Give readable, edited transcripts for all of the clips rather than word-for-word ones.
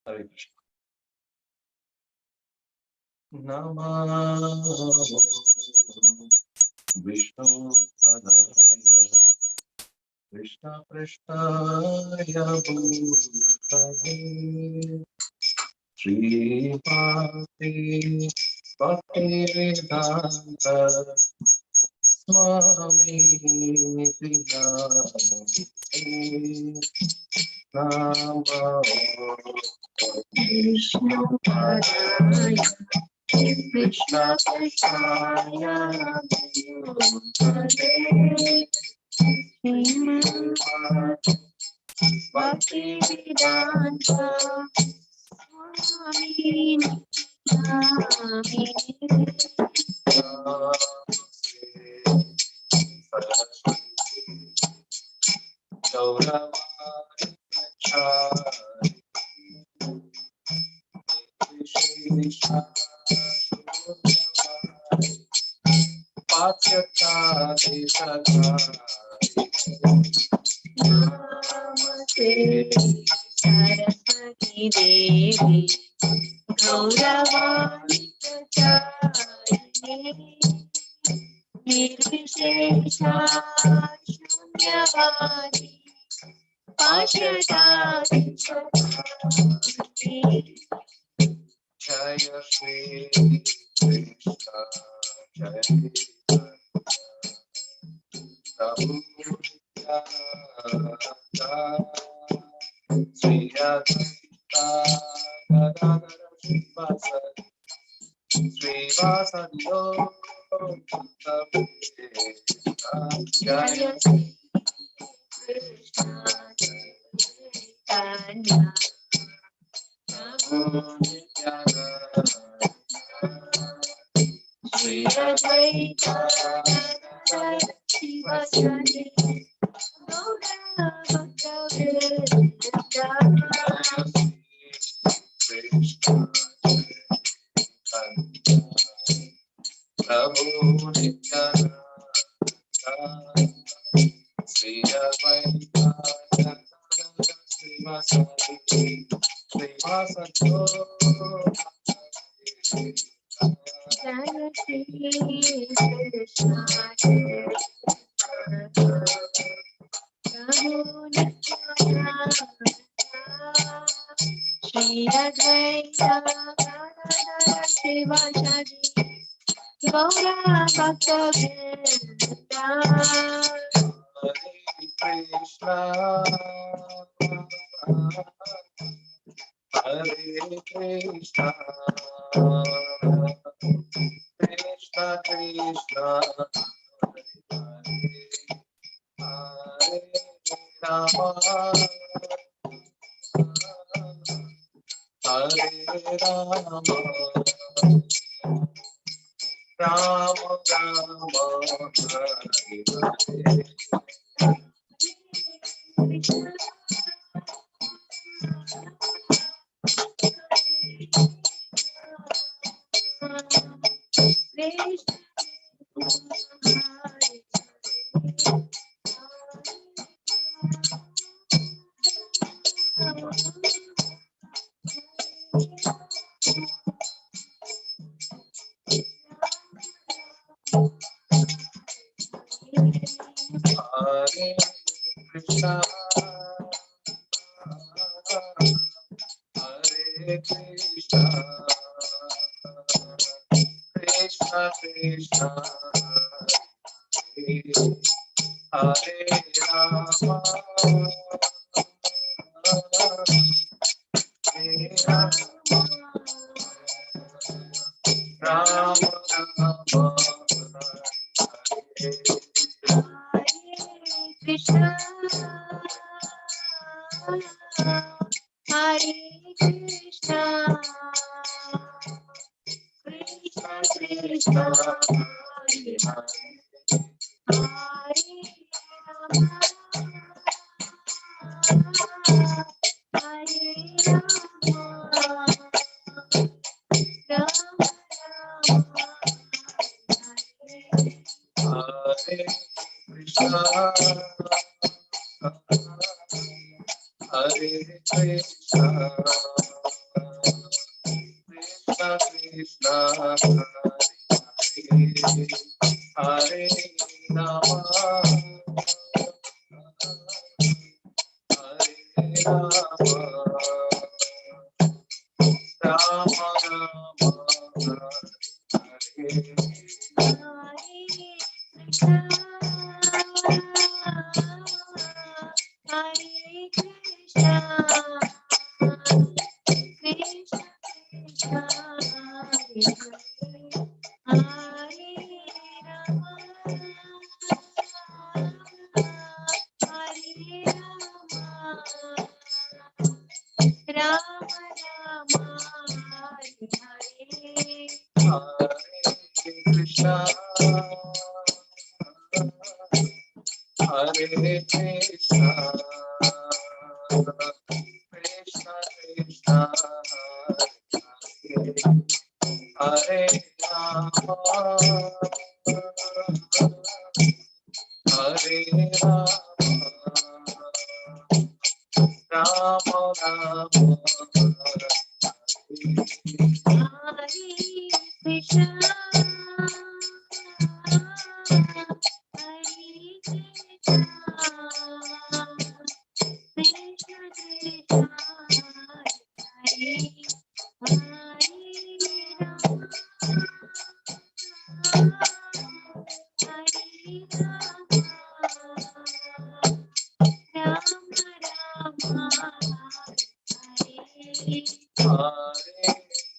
Hare Krishna. Namo Vishnu Padaya Krishna Prasthaya Bhutale Srimati Bhaktivedanta Swami Namo Vishnu Padaya Krishna Prasthaya Bhutale Bhaktivedanta Swami Namaste Saraswati Devi Gauravani Pracharine Nirvishesha Shunyavadi Pashyatati Jaya Shri Krishna Jaya Prabhu Sri Advaita Gadadara Srivasadi Jaya Jaya Krishna Chaitanya Prabhu Sri Advaita Gadadara Srivasadi Gaura Bhakta Prabhu Nityananda Sri Advaita Srivasadi Jaya Shri Krishna Prabhu Nityananda Shri Advaita Gadadara Srivasadi Gaura Bhakta Hare Krishna Krishna Krishna Hare Rama Hare Rama Rama Rama Hare Hare Hare Krishna Hare Krishna Krishna Krishna Hare Rama Hare Rama Rama Rama Hare Krishna Hare Krishna Krishna Krishna Hare Hare Krishna Hare Rama, Hare Rama, Rama Rama, Hare Krishna, Hare Krishna, Krishna Krishna, Hare Rama, Hare Rama, Rama Rama, Hare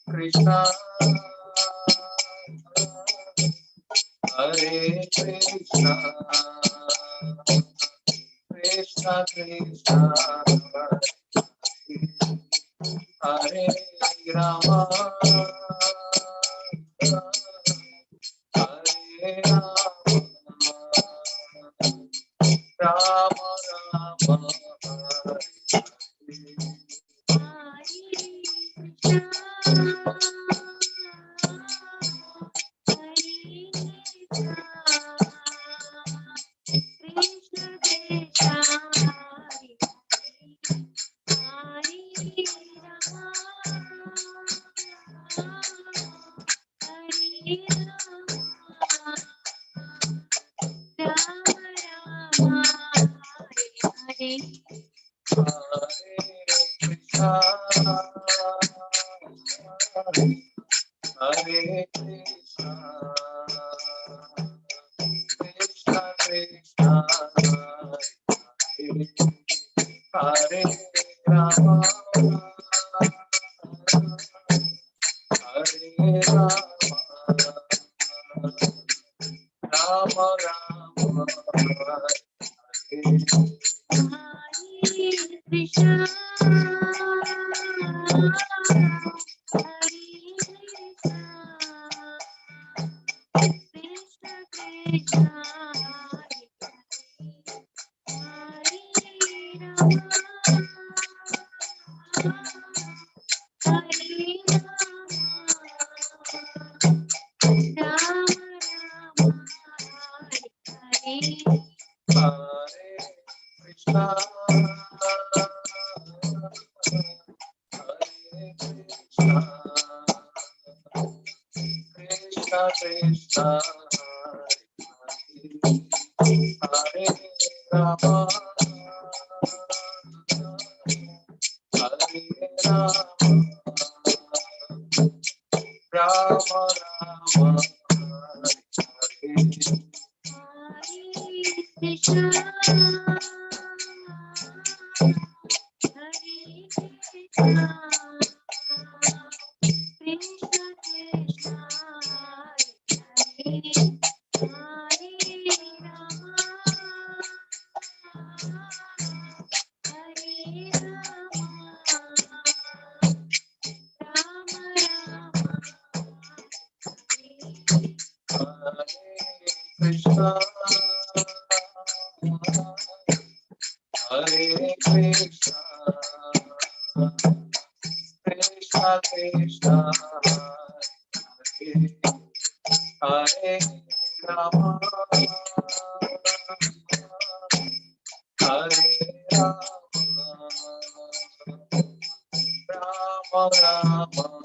Krishna, Hare Krishna, Krishna Krishna, Hare Rama, Hare Rama, Rama Rama, Hare Krishna, Krishna Krishna, Hare Rama, Hare Rama, Rama Rama, Hare Krishna, Hare Krishna, Krishna Krishna, Hare Rama, Hare Rama, Rama Rama, Hare Krishna, Hare Krishna, Krishna Krishna, Hare Rama, Hare Rama, Rama Rama,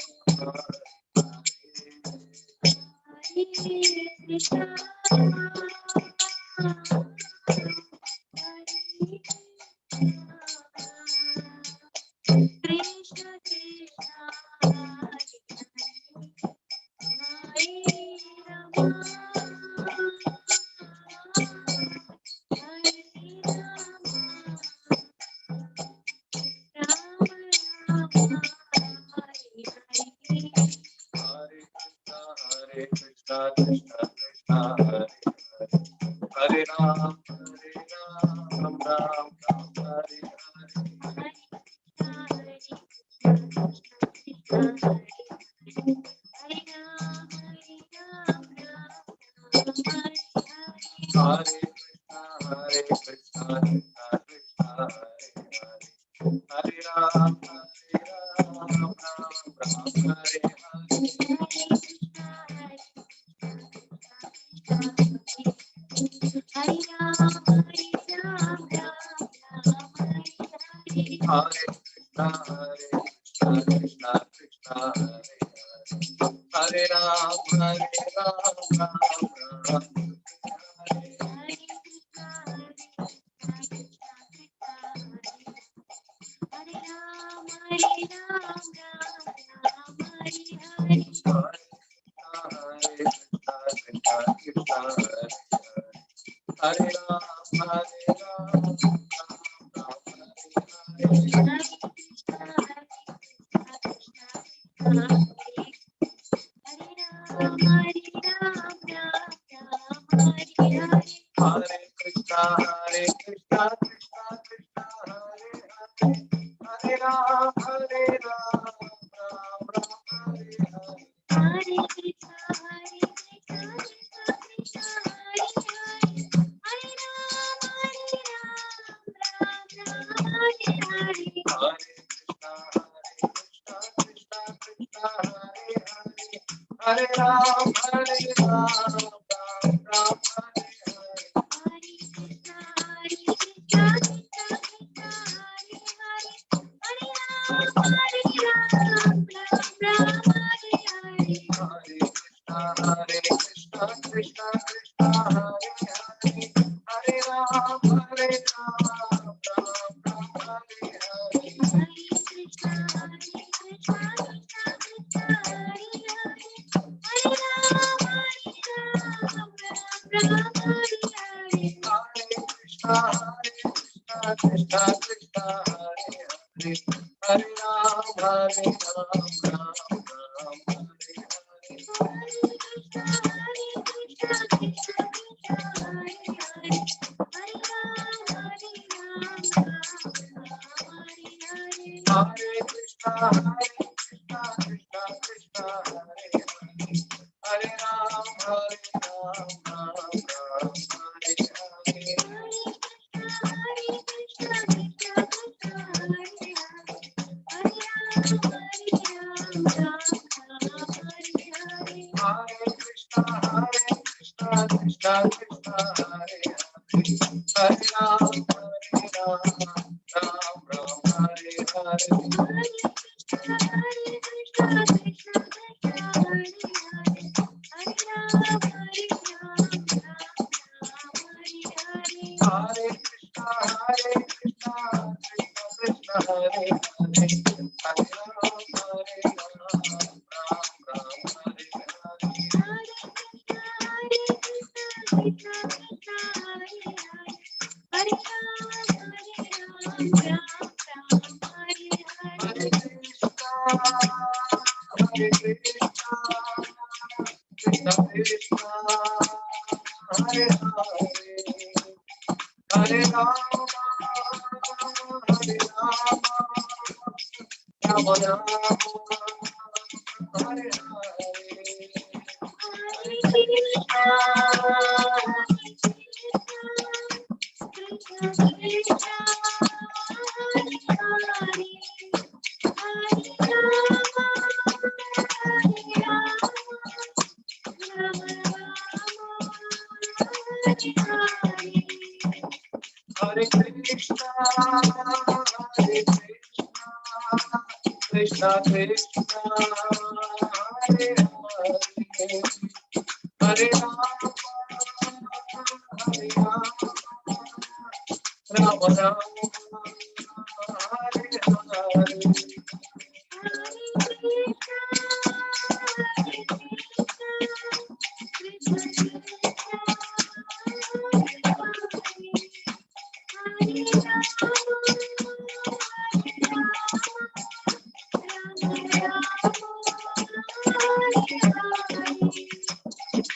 Rama Rama,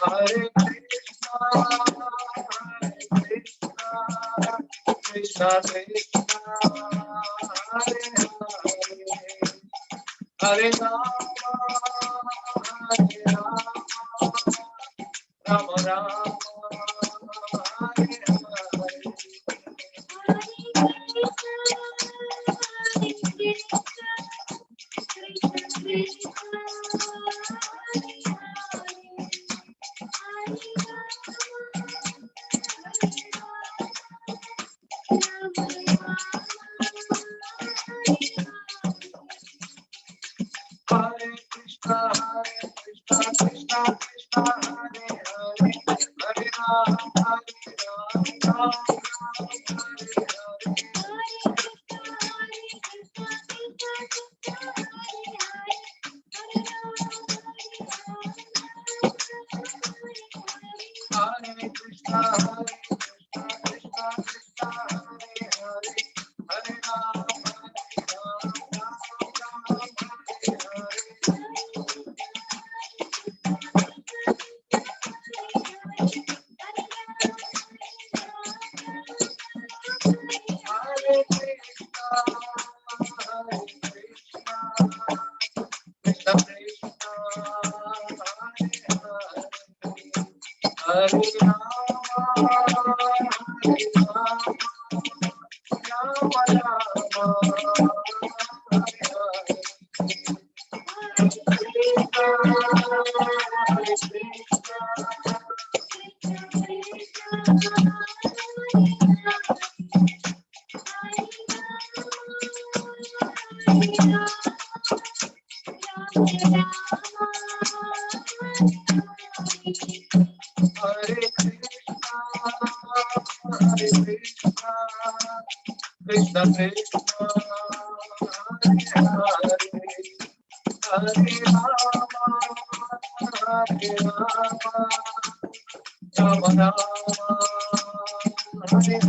Hare Hare, Hare Krishna, Krishna Krishna, Hare Hare, Hare Rama, Hare Rama, Rama Rama, Hare Hare. Hare Krishna, Krishna Krishna, Hare Hare, Hare Rama, Rama, Hare Hare Krishna, Krishna Krishna, Hare Hare, Hare Rama, Hare Krishna, Krishna Krishna, Hare Krishna Krishna, Hare Rama, Rama Rama, Hare Hare.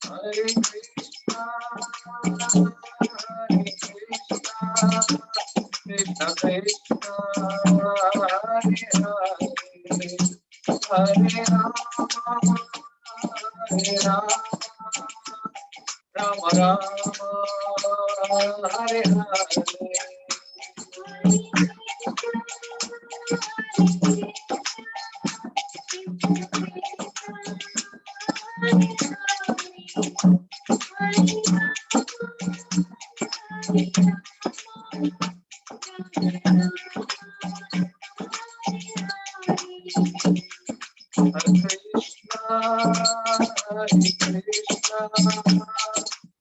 Hare Krishna, Krishna Krishna, Hare Rama, Rama Rama, Hare Hare.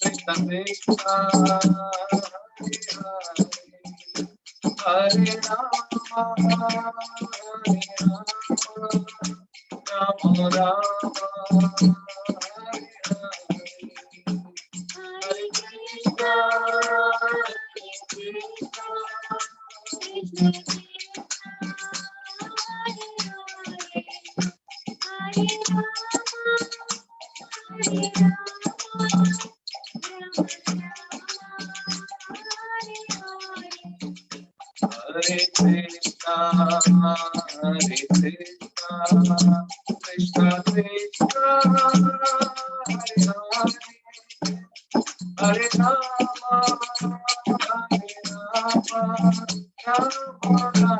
Krishna Krishna, Hare Rama, Rama Rama, Hare Krishna, Hare Krishna, Krishna Krishna, Hare Rama, Rama Rama,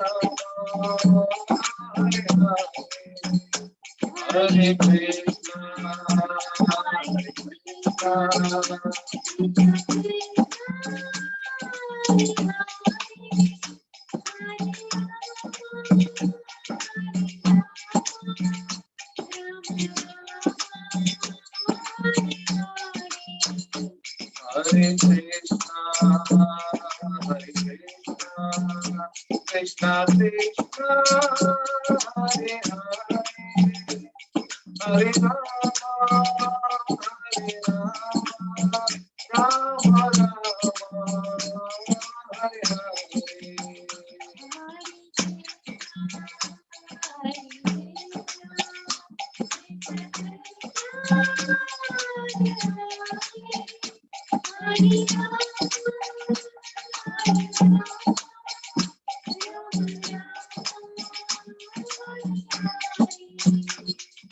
Hare Krishna, Krishna Krishna, Hare Hare, Hare Rama, Hare Rama, Rama Rama, Hare Hare.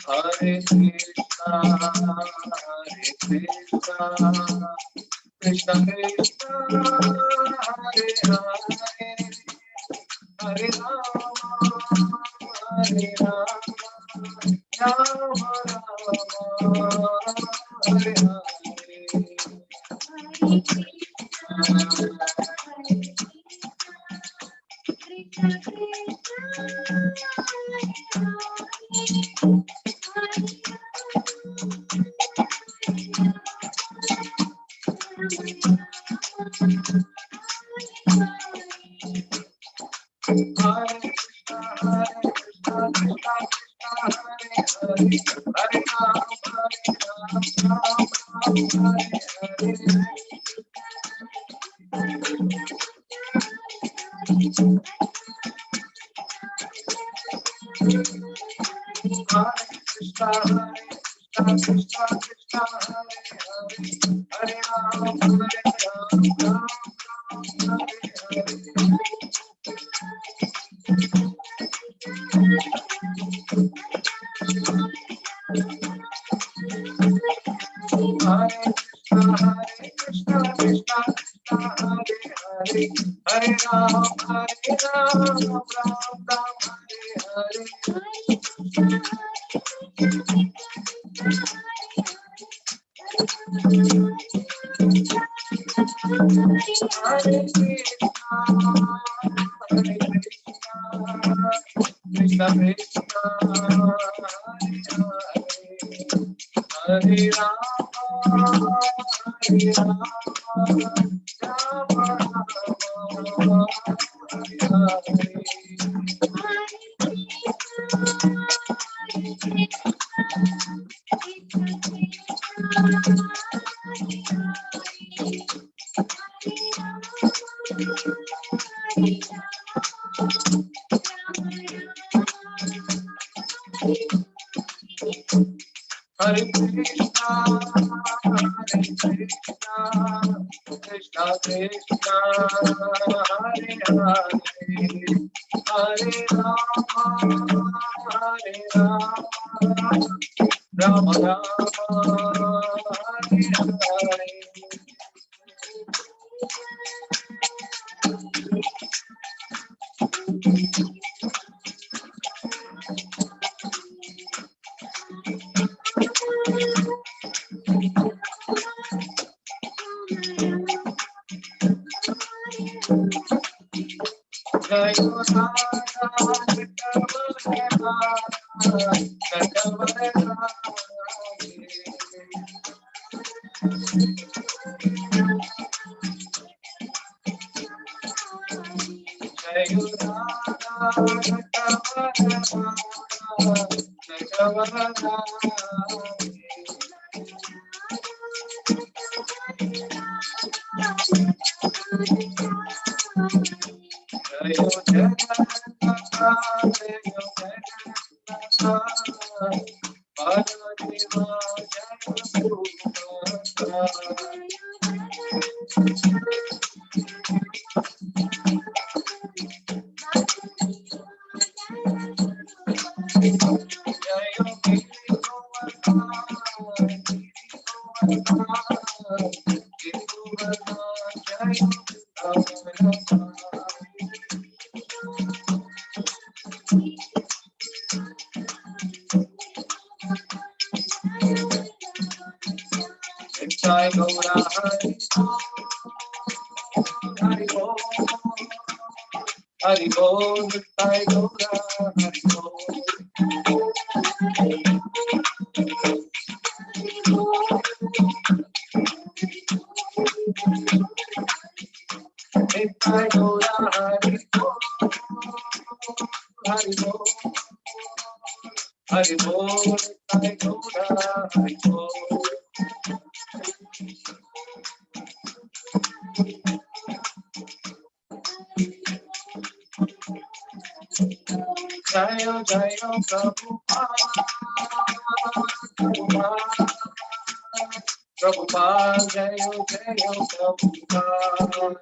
Hare Krishna, Hare Krishna, Krishna Krishna, Hare Hare, Hare Rama, Hare Rama, Rama Rama, Hare Hare. Hare Krishna, Hare Krishna, Krishna Krishna, Hare Hare, Hare Rama, Hare Rama, Rama Rama, Hare Hare. Hari Bol, Sai Gaura, Hari Bol. Hari Bol, Hari Bol, Hari Gaura, Hari Bol. Jayo Jayo Prabhupada, Prabhupada, Jayo Jayo Prabhupada.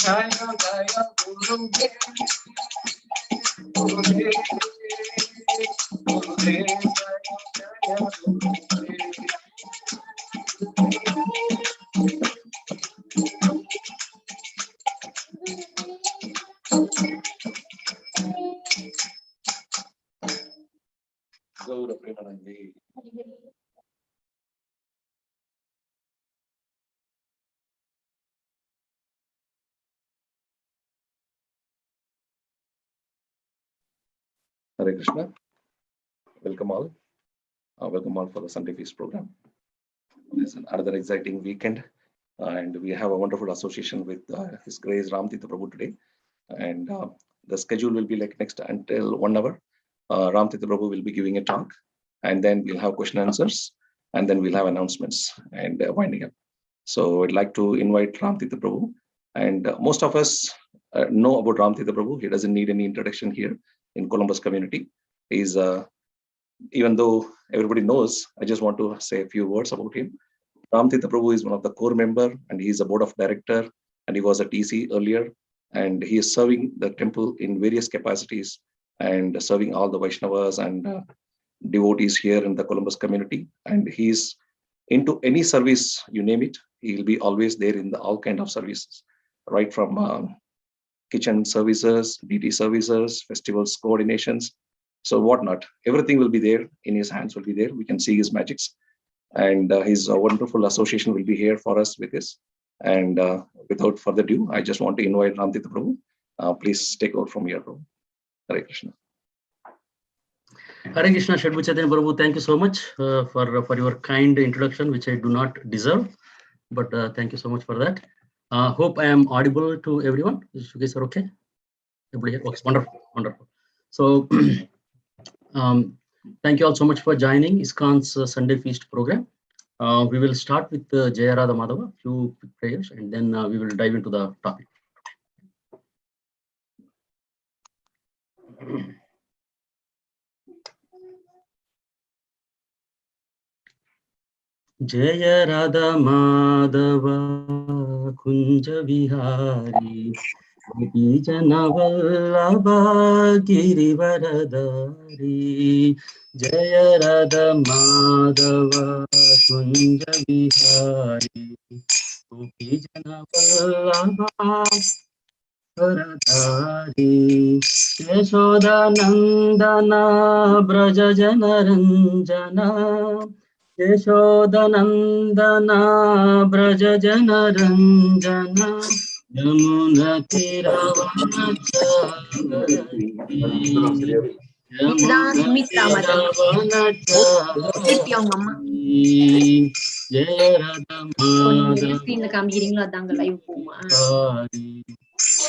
Jayo Jayo Gurudev, Gurudev, Gurudev, Jayo Jayo Gurudev. Gaura Premanandi. Hare Krishna. Welcome all. Welcome all for the Sunday Feast program. It's another exciting weekend, and we have a wonderful association with His Grace Ram Tirtha Prabhu today. And the schedule will be like next until 1 hour. Ram Tirtha Prabhu will be giving a talk, and then we'll have question and answers, and then we'll have announcements and winding up. So I'd like to invite Ram Tirtha Prabhu, and most of us know about Ram Tirtha Prabhu. He doesn't need any introduction here in Columbus community. He's even though everybody knows, I just want to say a few words about him. Ram Tirtha Prabhu is one of the core member, and he is a board of director, and he was a TC earlier, and he is serving the temple in various capacities and serving all the Vaishnavas and devotees here in the Columbus community. And he's into any service, you name it, he'll be always there in all kind of services, right from kitchen services, DT services, festivals, coordinations, so whatnot. Everything will be there in his hands, will be there. We can see his magics. And his wonderful association will be here for us with this. And without further ado, I just want to invite Ram Tirtha Prabhu. Please take over from here, Prabhu. Hare Krishna. Hare Krishna, Shadbu Chaitanya Prabhu, thank you so much for your kind introduction, which I do not deserve, but thank you so much for that. Hope I am audible to everyone. You guys are okay? Everybody here? Okay, wonderful, wonderful. So, thank you all so much for joining ISKCON's Sunday Feast program. We will start with Jaya Radha Madhava, few quick prayers, and then we will dive into the topic. Jaya Radha Madhava Kunja Vihari Gopi Jana Vallabha Girivaradari. Jaya Radha Madhava Kunja Vihari Gopi Jana Vallabha Girivaradari. Yashoda Nandana Braja Jana Ranjana Yashodanandana Braja Jana Ranjana Yamuna Tiravanachari Yamuna Tiravanachari Jaya Radha Madhava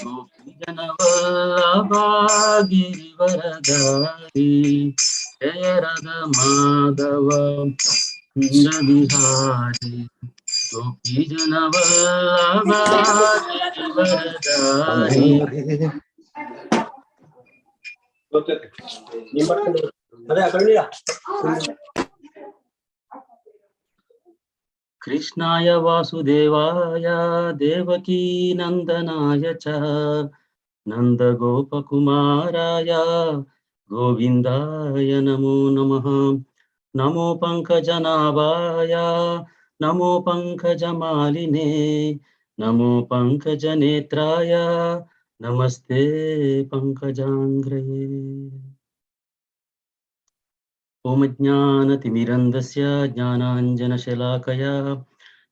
Gopi Jana Vallabha Girivaradari Jaya Radha Madhava Kunja Vihari Gopi Jana Vallabha Girivaradari. Krishnaya Vasudevaya Devaki Nandanaya Cha Nanda Gopakumaraya Govindaya Namo Namaha. Namo Pankajanabhaya, Namo Pankajamaline, Namo Pankajanetraya, Namaste Pankajangraye. Om Jnanatimirandasya Jnananjana Shalakaya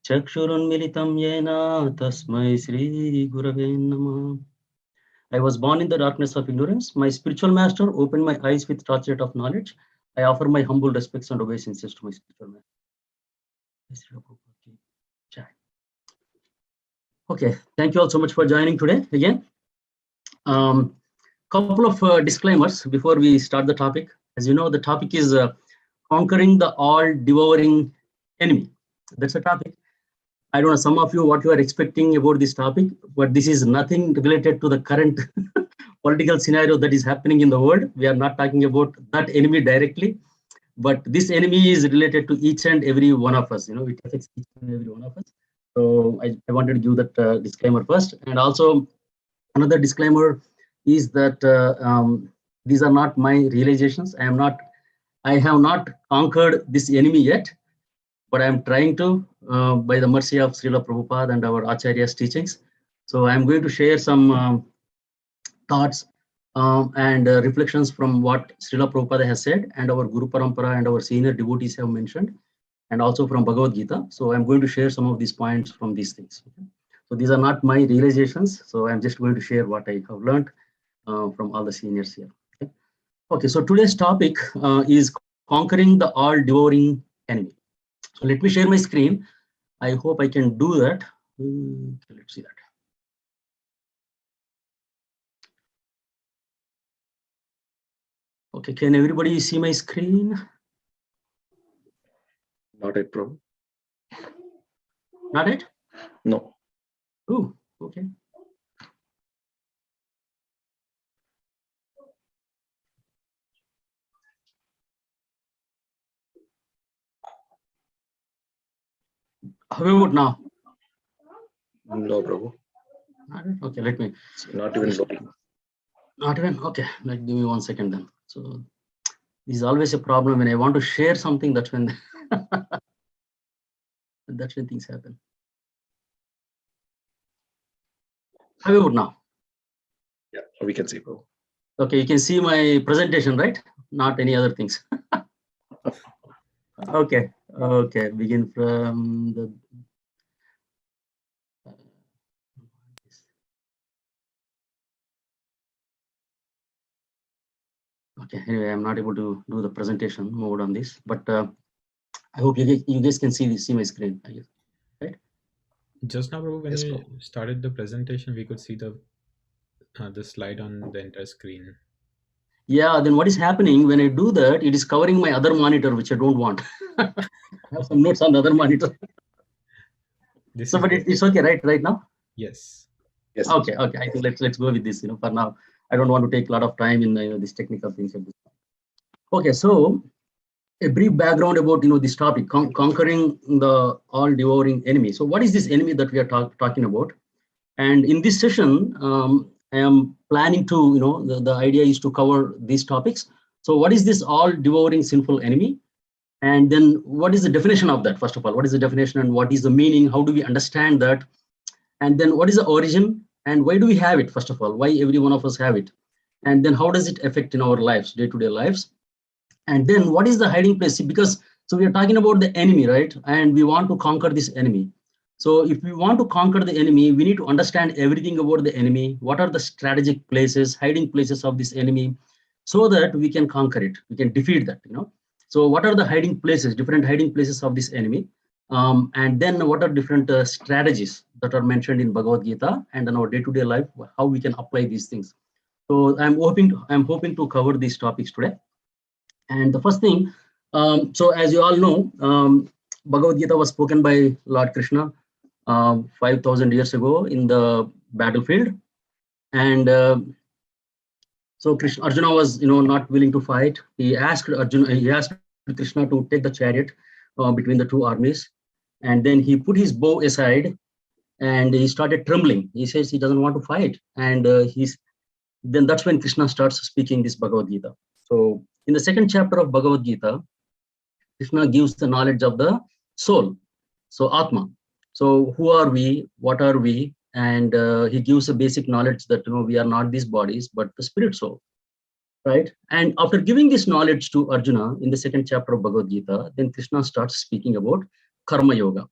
Chakshurunmilitam Yena Tasmai Shri Gurave Namah. I was born in the darkness of ignorance. My spiritual master opened my eyes with torchlight of knowledge. I offer my humble respects and obeisances to my spiritual master. Okay, thank you all so much for joining today again. Couple of disclaimers before we start the topic. As you know, the topic is conquering the all-devouring enemy. That's the topic. I don't know some of you what you are expecting about this topic, but this is nothing related to the current political scenario that is happening in the world. We are not talking about that enemy directly, but this enemy is related to each and every one of us. You know, it affects each and every one of us. So I wanted to give that disclaimer first, and also another disclaimer is that these are not my realizations. I have not conquered this enemy yet, but I am trying to by the mercy of Srila Prabhupada and our Acharya's teachings. So I am going to share some thoughts and reflections from what Srila Prabhupada has said and our Guru Parampara and our senior devotees have mentioned, and also from Bhagavad Gita. So I'm going to share some of these points from these things. Okay? So these are not my realizations. So I'm just going to share what I have learned from all the seniors here. Okay, okay, so today's topic is conquering the all-devouring enemy. So let me share my screen. I hope I can do that. Okay, let's see that. Okay, can everybody see my screen? Not it, Prabhu. Not it? No. Oh, okay. How about now? No, Prabhu. Not it? Okay, let me. It's not even loading. Not even? Okay, give me 1 second then. So this is always a problem when I want to share something. That's when that's when things happen. How about now? Yeah, we can see, Prabhu. Okay, you can see my presentation, right? Not any other things. Okay, okay. Begin from the. Okay, anyway, I'm not able to do the presentation mode on this, but I hope you guys can see my screen, I guess, right? Just now, Prabhu, when Yes, you Prabhu. started the presentation, we could see the slide on the entire screen. Yeah, then what is happening when I do that? It is covering my other monitor, which I don't want. I have some notes on the other monitor. This So, is but good. it's okay, right now? Yes. Yes. Okay, okay. I think let's go with this. You know, for now, I don't want to take a lot of time in these technical things at this point. Okay, so a brief background about this topic, conquering the all-devouring enemy. So, what is this enemy that we are talking about? And in this session, I am planning to the idea is to cover these topics. So, what is this all-devouring sinful enemy? And then, what is the definition of that? First of all, what is the definition and what is the meaning? How do we understand that? And then what is the origin and why do we have it? First of all, why every one of us have it? And then how does it affect in our lives, day-to-day lives? And then what is the hiding place? See, because so we are talking about the enemy, right? And we want to conquer this enemy. So if we want to conquer the enemy, we need to understand everything about the enemy. What are the strategic places, hiding places of this enemy, so that we can conquer it, we can defeat that, So what are the hiding places, different hiding places of this enemy? And then what are different strategies that are mentioned in Bhagavad Gita and in our day-to-day life, how we can apply these things. So I'm hoping to cover these topics today. And the first thing, so as you all know, Bhagavad Gita was spoken by Lord Krishna 5,000 years ago in the battlefield, and so Arjuna was not willing to fight. He asked Krishna to take the chariot between the two armies, and then he put his bow aside and he started trembling. He says he doesn't want to fight, and then that's when Krishna starts speaking this Bhagavad Gita. So in the second chapter of Bhagavad Gita, Krishna gives the knowledge of the soul, so Atma. So who are we? What are we? And he gives a basic knowledge that we are not these bodies, but the spirit soul, right? And after giving this knowledge to Arjuna in the second chapter of Bhagavad Gita, then Krishna starts speaking about Karma Yoga.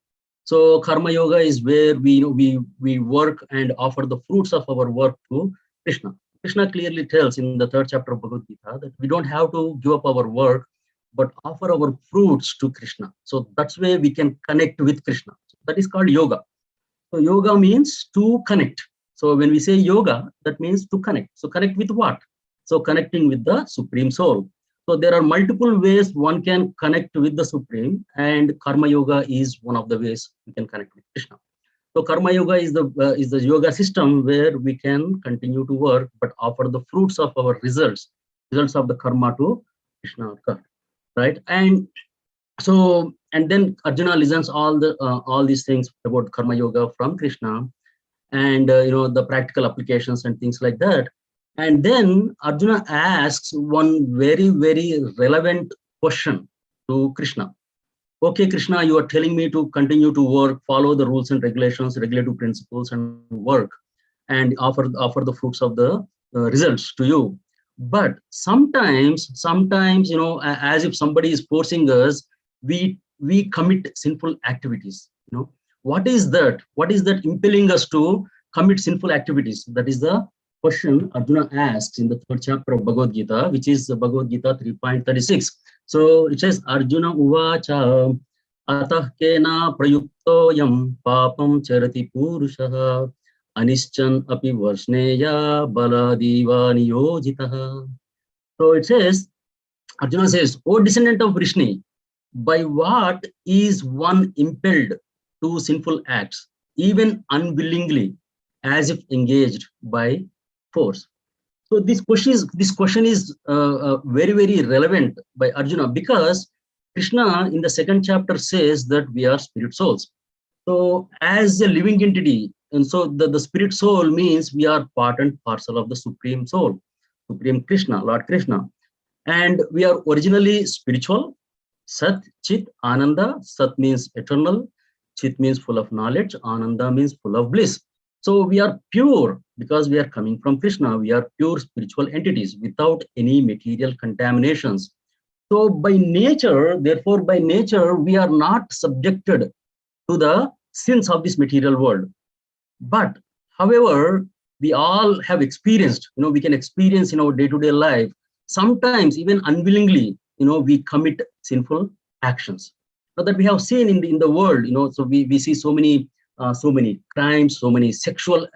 So Karma Yoga is where we work and offer the fruits of our work to Krishna. Krishna clearly tells in the third chapter of Bhagavad Gita that we don't have to give up our work but offer our fruits to Krishna. So that's where we can connect with Krishna. That is called yoga. So yoga means to connect. So when we say yoga, that means to connect. So connect with what? So connecting with the Supreme Soul. So there are multiple ways one can connect with the Supreme, and Karma Yoga is one of the ways we can connect with Krishna. So Karma Yoga is the yoga system where we can continue to work, but offer the fruits of our results of the karma to Krishna, right? And so, and then Arjuna listens all these things about Karma Yoga from Krishna, and the practical applications and things like that. And then Arjuna asks one very, very relevant question to Krishna. Okay, Krishna, you are telling me to continue to work, follow the rules and regulations, regulative principles, and work, and offer the fruits of the results to you. But sometimes, as if somebody is forcing us, we commit sinful activities. What is that? What is that impelling us to commit sinful activities? That is the question Arjuna asks in the 3rd chapter of Bhagavad Gita, which is Bhagavad Gita 3.36. So it says, Arjuna uvacha atah kena prayuktoyam papam charati purushaha anischan api varsneya baladiva niyojitaha. So it says, Arjuna says, O descendant of Vrishni, by what is one impelled to sinful acts, even unwillingly, as if engaged by force? So this question is very, very relevant by Arjuna, because Krishna in the 2nd chapter says that we are spirit souls. So as a living entity, and so the spirit soul means we are part and parcel of the Supreme Soul, Supreme Krishna, Lord Krishna. And we are originally spiritual. Sat, Chit, Ananda. Sat means eternal. Chit means full of knowledge. Ananda means full of bliss. So we are pure because we are coming from Krishna. We are pure spiritual entities without any material contaminations. So by nature, therefore, by nature, we are not subjected to the sins of this material world. But however, we all have experienced, we can experience in our day-to-day life, sometimes even unwillingly, we commit sinful actions. So that we have seen in the world, so we see so many crimes, so many sexual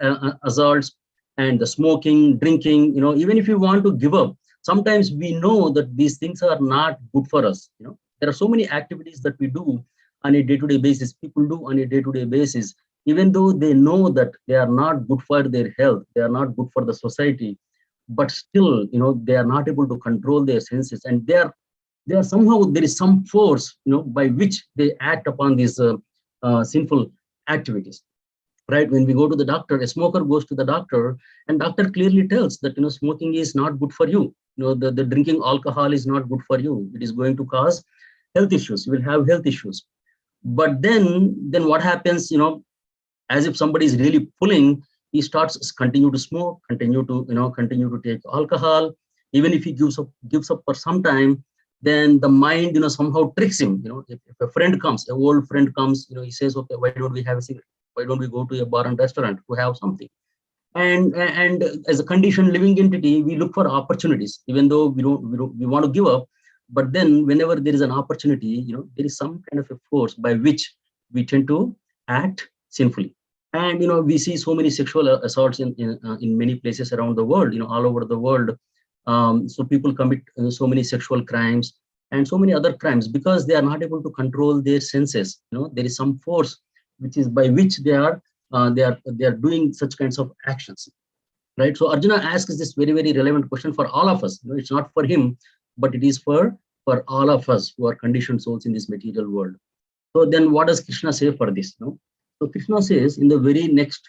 assaults, and the smoking, drinking, even if you want to give up, sometimes we know that these things are not good for us. There are so many activities that we do on a day-to-day basis, people do on a day-to-day basis, even though they know that they are not good for their health, they are not good for the society, but still, they are not able to control their senses, and they are somehow, there is some force, by which they act upon these sinful activities. Right? When we go to the doctor, a smoker goes to the doctor, and doctor clearly tells that smoking is not good for you. The drinking alcohol is not good for you. It is going to cause health issues. You will have health issues. But then what happens? As if somebody is really pulling, he starts continue to smoke, continue to take alcohol. Even if he gives up for some time, then the mind somehow tricks him. If a friend comes, an old friend comes, he says, okay, why don't we have a cigarette? Why don't we go to a bar and restaurant to have something? And as a conditioned living entity, we look for opportunities, even though we want to give up. But then whenever there is an opportunity, there is some kind of a force by which we tend to act sinfully. And we see so many sexual assaults in many places around the world, all over the world. So people commit so many sexual crimes and so many other crimes because they are not able to control their senses. There is some force which is by which they are doing such kinds of actions, right? So Arjuna asks this very, very relevant question for all of us. It's not for him, but it is for all of us who are conditioned souls in this material world. So then what does Krishna say for this? So Krishna says in the very next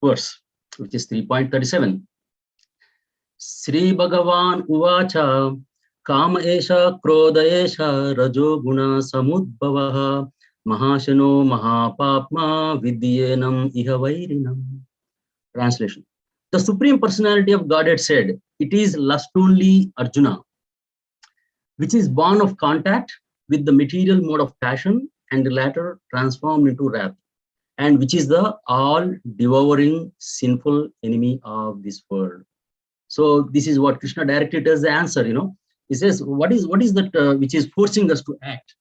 verse, which is 3.37, Sri Bhagavan Uvacha Kama Esha Krodha Esha Rajo Guna Samudbhavaha Mahashano Mahapapma Vidyenam Iha Vairinam. Translation. The Supreme Personality of Godhead said, it is lust only, Arjuna, which is born of contact with the material mode of passion and the latter transformed into wrath, and which is the all-devouring sinful enemy of this world. So this is what Krishna directed as the answer. He says, what is that which is forcing us to act,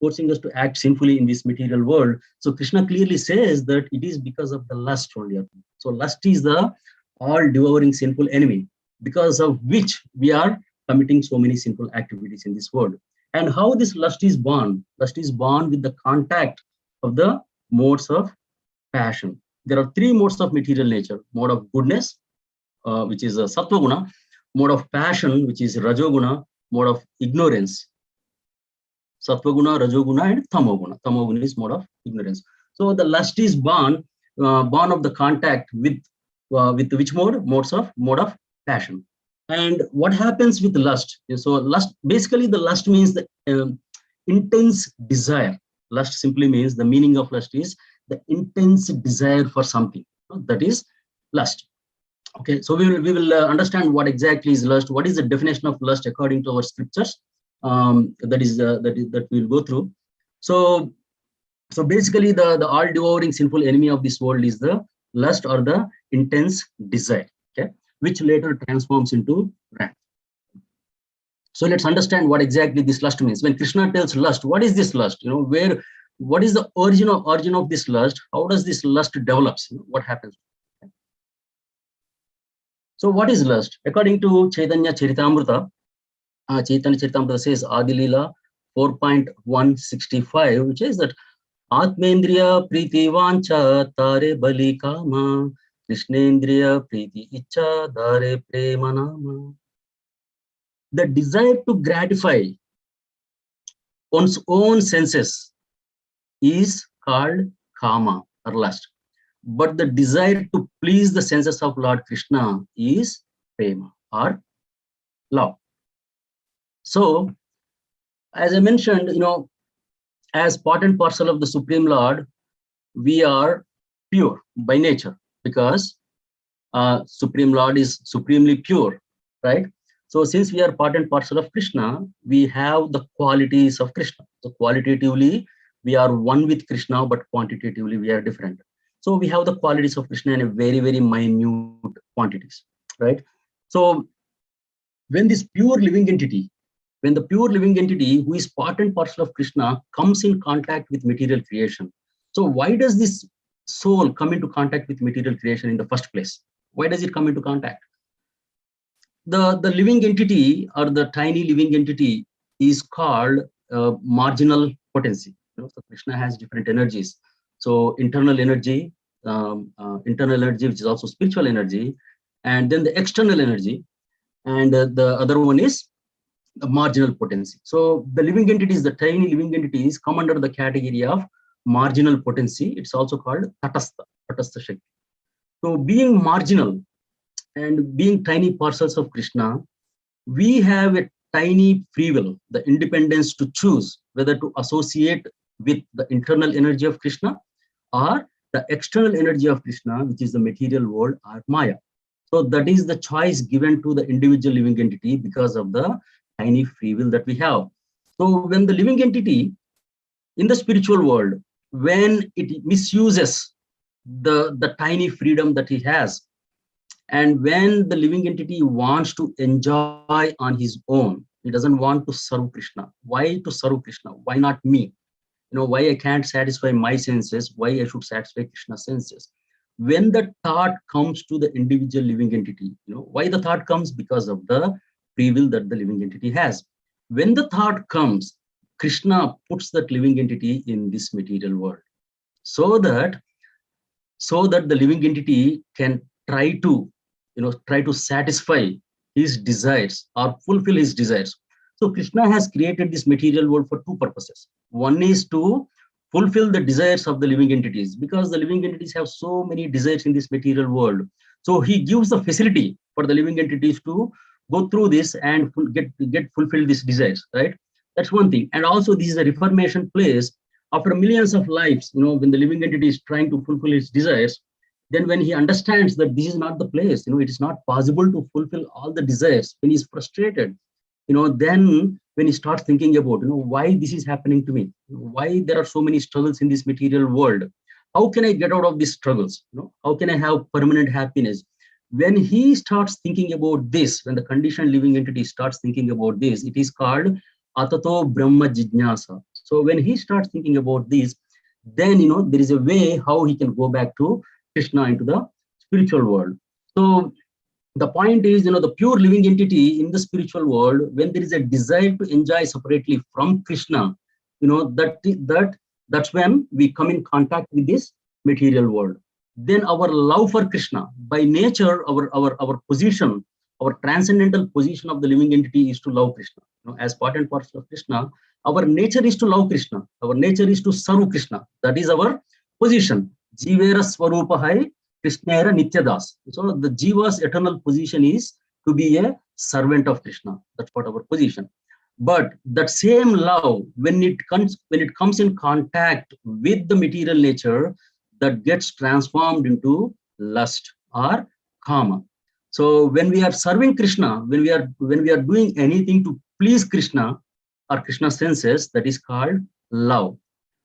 forcing us to act sinfully in this material world? So Krishna clearly says that it is because of the lust only. So lust is the all devouring sinful enemy, because of which we are committing so many sinful activities in this world. And how this lust is born? Lust is born with the contact of the modes of passion. There are three modes of material nature: mode of goodness, which is a sattva guna; mode of passion, which is rajoguna; mode of ignorance, sattva guna, rajoguna, and tamoguna. Tamoguna is mode of ignorance. So the lust is born of the contact with which mode? Mode of passion. And what happens with lust? So lust, basically the lust means the intense desire. Lust simply means, the meaning of lust is the intense desire for something. That is lust. Okay, so we will understand what exactly is lust. What is the definition of lust according to our scriptures? That we'll go through. So basically, the all devouring sinful enemy of this world is the lust, or the intense desire. Okay, which later transforms into wrath. So let's understand what exactly this lust means. When Krishna tells lust, what is this lust? What is the origin of this lust? How does this lust develops? What happens? So what is lust? According to Chaitanya Charitamrita, Chaitanya Charitamrita says Adi Leela 4.165, which is that Atmendriya Priti Vancha Tare Bali Kama Krishnendriya Priti Icha Dare Prema Nama. The desire to gratify one's own senses is called kama, or lust. But the desire to please the senses of Lord Krishna is prema, or love. So, as I mentioned, as part and parcel of the Supreme Lord, we are pure by nature, because Supreme Lord is supremely pure, right? So since we are part and parcel of Krishna, we have the qualities of Krishna. So qualitatively, we are one with Krishna, but quantitatively, we are different. So we have the qualities of Krishna in a very, very minute quantities, right? So when the pure living entity who is part and parcel of Krishna comes in contact with material creation. So why does this soul come into contact with material creation in the first place? Why does it come into contact? The living entity, or the tiny living entity, is called marginal potency. So Krishna has different energies. So internal energy, which is also spiritual energy, and then the external energy, and the other one is the marginal potency. So the living entities, the tiny living entities, come under the category of marginal potency. It's also called tatastha shakti. So being marginal and being tiny parcels of Krishna, we have a tiny free will, the independence to choose whether to associate with the internal energy of Krishna or the external energy of Krishna, which is the material world, or Maya. So that is the choice given to the individual living entity because of the tiny free will that we have. So when the living entity in the spiritual world, when it misuses the tiny freedom that he has, and when the living entity wants to enjoy on his own, he doesn't want to serve Krishna. Why to serve Krishna? Why not me? Why I can't satisfy my senses? Why I should satisfy Krishna's senses? When the thought comes to the individual living entity, why the thought comes? Because of the free will that the living entity has. When the thought comes, Krishna puts that living entity in this material world, so that the living entity can try to satisfy his desires or fulfill his desires. So Krishna has created this material world for two purposes. One is to fulfill the desires of the living entities, because the living entities have so many desires in this material world. So he gives the facility for the living entities to go through this and get fulfilled these desires, right? That's one thing. And also this is a reformation place after millions of lives, when the living entity is trying to fulfill its desires. Then when he understands that this is not the place, it is not possible to fulfill all the desires, when he's frustrated, then when he starts thinking about, why this is happening to me, why there are so many struggles in this material world, how can I get out of these struggles? How can I have permanent happiness? when he starts thinking about this, when the conditioned living entity starts thinking about this, it is called Atato Brahma Jijnasa. So when he starts thinking about this, then there is a way how he can go back to Krishna, into the spiritual world. So the point is, the pure living entity in the spiritual world, when there is a desire to enjoy separately from Krishna, that's when we come in contact with this material world. Then our love for Krishna, by nature, our position, our transcendental position of the living entity is to love Krishna. As part and parcel of Krishna, our nature is to love Krishna. Our nature is to serve Krishna. That is our position. Jivera Swarupa Hai Krishnera Nityadas. So the Jiva's eternal position is to be a servant of Krishna. That's what our position. But that same love, when it comes in contact with the material nature, that gets transformed into lust or kama. So when we are serving Krishna, when we are doing anything to please Krishna or Krishna's senses, that is called love.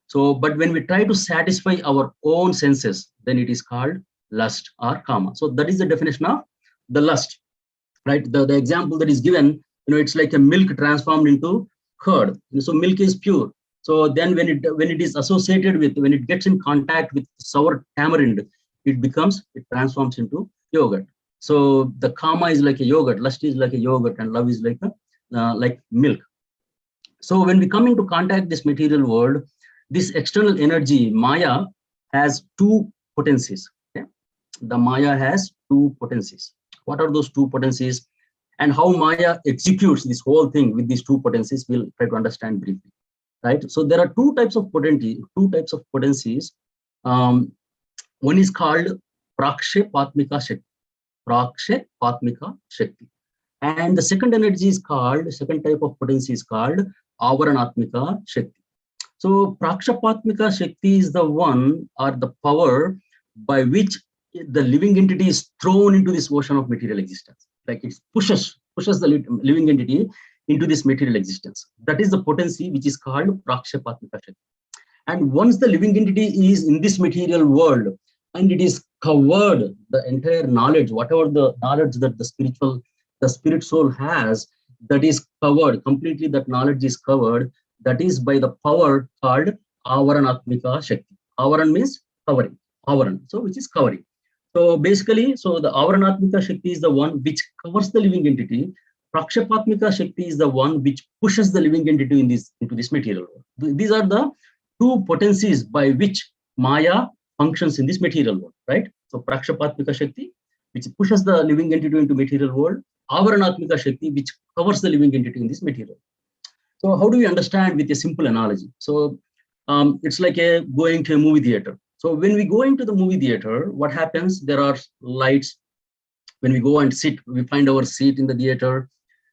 So, but when we try to satisfy our own senses, then it is called lust or kama. So that is the definition of the lust, right? The example that is given, it's like a milk transformed into curd. So milk is pure. So then when it is associated with, when it gets in contact with sour tamarind, it transforms into yogurt. So the kama is like a yogurt, lust is like a yogurt, and love is like milk. So when we come into contact this material world, this external energy, Maya, has two potencies. Okay? The Maya has two potencies. What are those two potencies? And how Maya executes this whole thing with these two potencies, we'll try to understand briefly. Right? So there are two types of potencies. One is called Prakshepatmika Shakti. Prakshepatmika Shakti. And the second type of potency is called Avaranatmika Shakti. So Prakshapatmika Shakti is the one, or the power by which the living entity is thrown into this ocean of material existence. Like it pushes the living entity into this material existence. That is the potency which is called Prakshapatmika Shakti. And once the living entity is in this material world and it is covered, the entire knowledge, whatever the knowledge that the spirit soul has, that is covered completely, that knowledge is covered, that is by the power called Avaranatmika Shakti. Avaran means covering. Avaran, so which is covering. So basically, so the Avaranatmika Shakti is the one which covers the living entity. Prakshapatmika Shakti is the one which pushes the living entity into this material world. These are the two potencies by which Maya functions in this material world, right? So Prakshapatmika Shakti, which pushes the living entity into material world. Avaranatmika Shakti, which covers the living entity in this material. So how do we understand with a simple analogy? So it's like going to a movie theater. So when we go into the movie theater, what happens? There are lights. When we go and sit, we find our seat in the theater.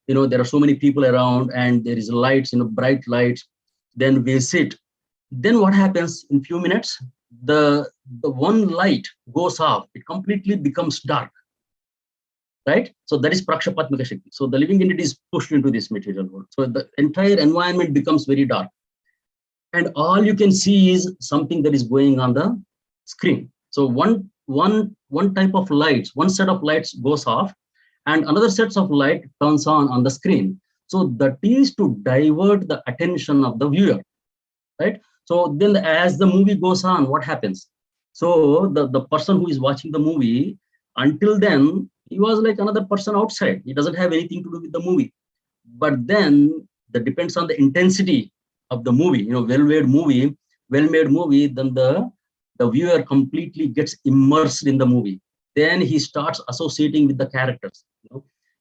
There are so many people around, and there is lights, bright lights. Then we sit. Then what happens in few minutes? The one light goes off. It completely becomes dark. Right? So that is Prakshapatmika Shakti. So the living entity is pushed into this material world. So the entire environment becomes very dark. And all you can see is something that is going on the screen. So one type of lights, one set of lights goes off, and another set of light turns on the screen. So that is to divert the attention of the viewer. Right? So then as the movie goes on, what happens? So the person who is watching the movie, until then, he was like another person outside. He doesn't have anything to do with the movie. But then that depends on the intensity of the movie. Well-made movie, then the viewer completely gets immersed in the movie. Then he starts associating with the characters.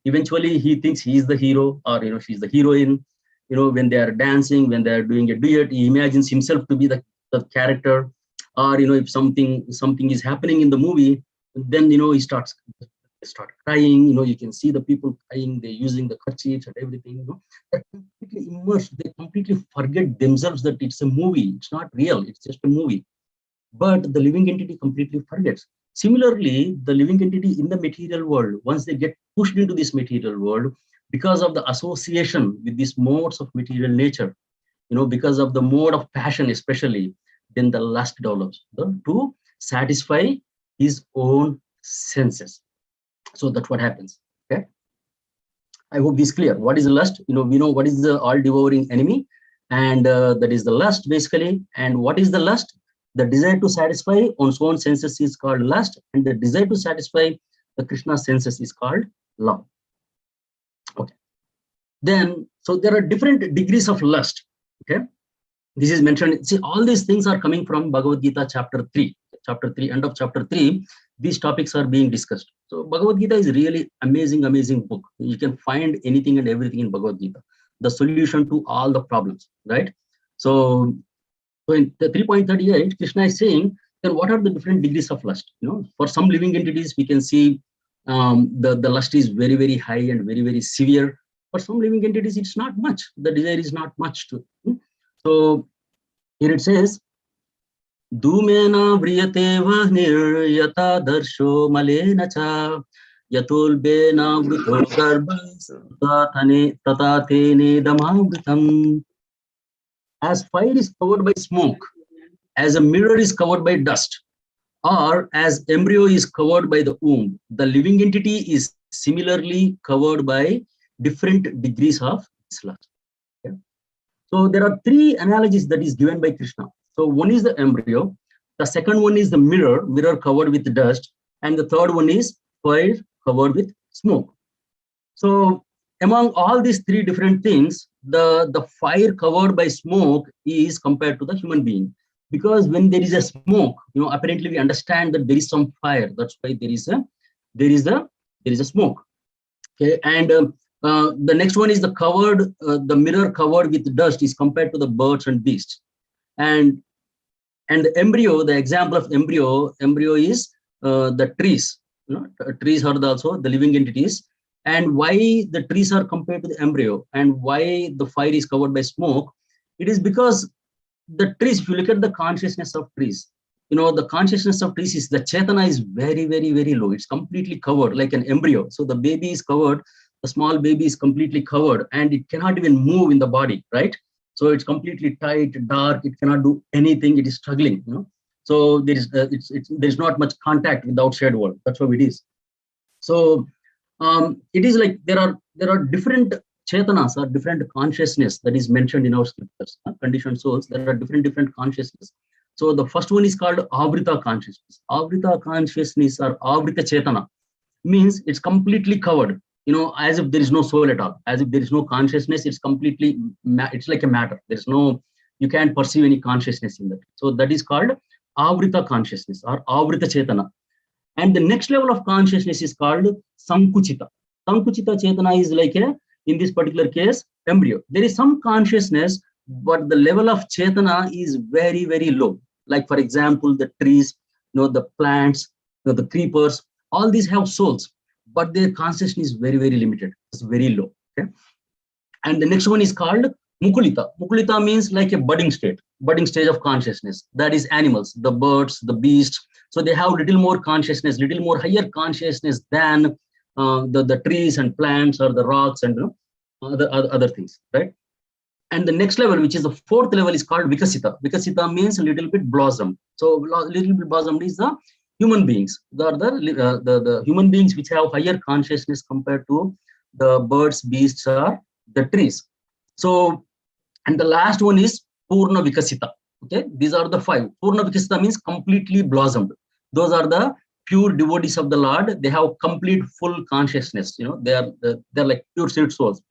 Eventually he thinks he is the hero, or she's the heroine. When they are dancing, when they are doing a duet, he imagines himself to be the character. Or if something is happening in the movie, then he start crying. You can see the people crying. They're using the kerchiefs and everything. They're completely immersed. They completely forget themselves that it's a movie. It's not real. It's just a movie. But the living entity completely forgets. Similarly, the living entity in the material world, once they get pushed into this material world, because of the association with these modes of material nature, because of the mode of passion especially, then the lust develops to satisfy his own senses. So that's what happens. Okay. I hope this is clear. What is lust? We know what is the all-devouring enemy, and that is the lust basically. And what is the lust? The desire to satisfy one's own senses is called lust, and the desire to satisfy the Krishna senses is called love. Okay. Then, so there are different degrees of lust. Okay. This is mentioned. See, all these things are coming from Bhagavad Gita, chapter 3. Chapter 3, end of chapter 3. These topics are being discussed. So Bhagavad Gita is really amazing book. You can find anything and everything in Bhagavad Gita. The solution to all the problems, right? So in the 3.38, Krishna is saying, then what are the different degrees of lust? For some living entities, we can see the lust is very high and very severe. For some living entities, it's not much. The desire is not much to. So here it says, Dhumena vriyate vahniryata darsho malena cha yatulbena vrito garbhas tatatene damavritam. As fire is covered by smoke, as a mirror is covered by dust, or as embryo is covered by the womb, the living entity is similarly covered by different degrees of lust. Okay? So there are three analogies that is given by Krishna. So one is the embryo, the second one is the mirror covered with dust, and the third one is fire covered with smoke. So among all these three different things, the fire covered by smoke is compared to the human being, because when there is a smoke, apparently we understand that there is some fire. That's why there is a smoke. Okay, and the next one is the mirror covered with dust is compared to the birds and beasts, and the embryo. The example of embryo is the trees. Trees are also the living entities. And why the trees are compared to the embryo and why the fire is covered by smoke? It is because the trees, if you look at the consciousness of trees, the consciousness of trees is the chetana is very low. It's completely covered like an embryo. So the baby is covered, the small baby is completely covered, and it cannot even move in the body, right? So it's completely tight, dark. It cannot do anything. It is struggling. So there is there's not much contact with the outside world. That's how it is. So it is like there are different chetanas or different consciousness that is mentioned in our scriptures. Conditioned souls, there are different consciousness. So the first one is called avrita consciousness. Avrita consciousness or avrita chetana means it's completely covered, as if there is no soul at all, as if there is no consciousness. It's completely, it's like a matter. There is no, you can't perceive any consciousness in that. So that is called avrita consciousness or avrita chetana. And the next level of consciousness is called sankuchita. Sankuchita chetana is like in this particular case, embryo. There is some consciousness, but the level of chetana is very low. Like for example, the trees, the plants, the creepers, all these have souls, but their consciousness is very limited. It's very low. Okay. And the next one is called mukulita. Mukulita means like a budding stage of consciousness. That is animals, the birds, the beasts. So they have little more consciousness, little more higher consciousness than the trees and plants or the rocks and other things, right? And the next level, which is the fourth level, is called vikasita. Vikasita means a little bit blossomed. So little bit blossomed is the human beings. The human beings which have higher consciousness compared to the birds, beasts, or the trees. So, and the last one is purna vikasita. Okay, these are the five. Purna vikasita means completely blossomed. Those are the pure devotees of the Lord. They have complete full consciousness. They're like pure spirit souls.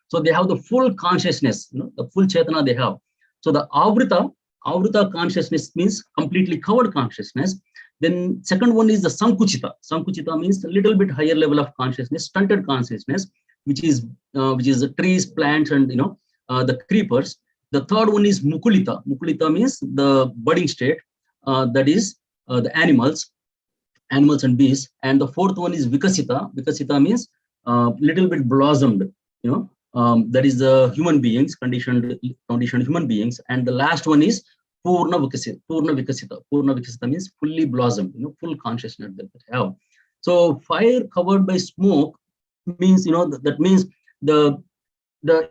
So they have the full consciousness. The full chetana they have. So the avrita consciousness means completely covered consciousness. Then second one is the sankuchita. Sankuchita means a little bit higher level of consciousness, stunted consciousness, which is the trees, plants, and the creepers. The third one is mukulita. Mukulita means the budding state, that is the animals and beasts. And the fourth one is vikasita. Vikasita means little bit blossomed, that is the human beings, conditioned human beings. And the last one is purna vikasita. Purna vikasita means fully blossomed, full consciousness that they have. So fire covered by smoke means, that means the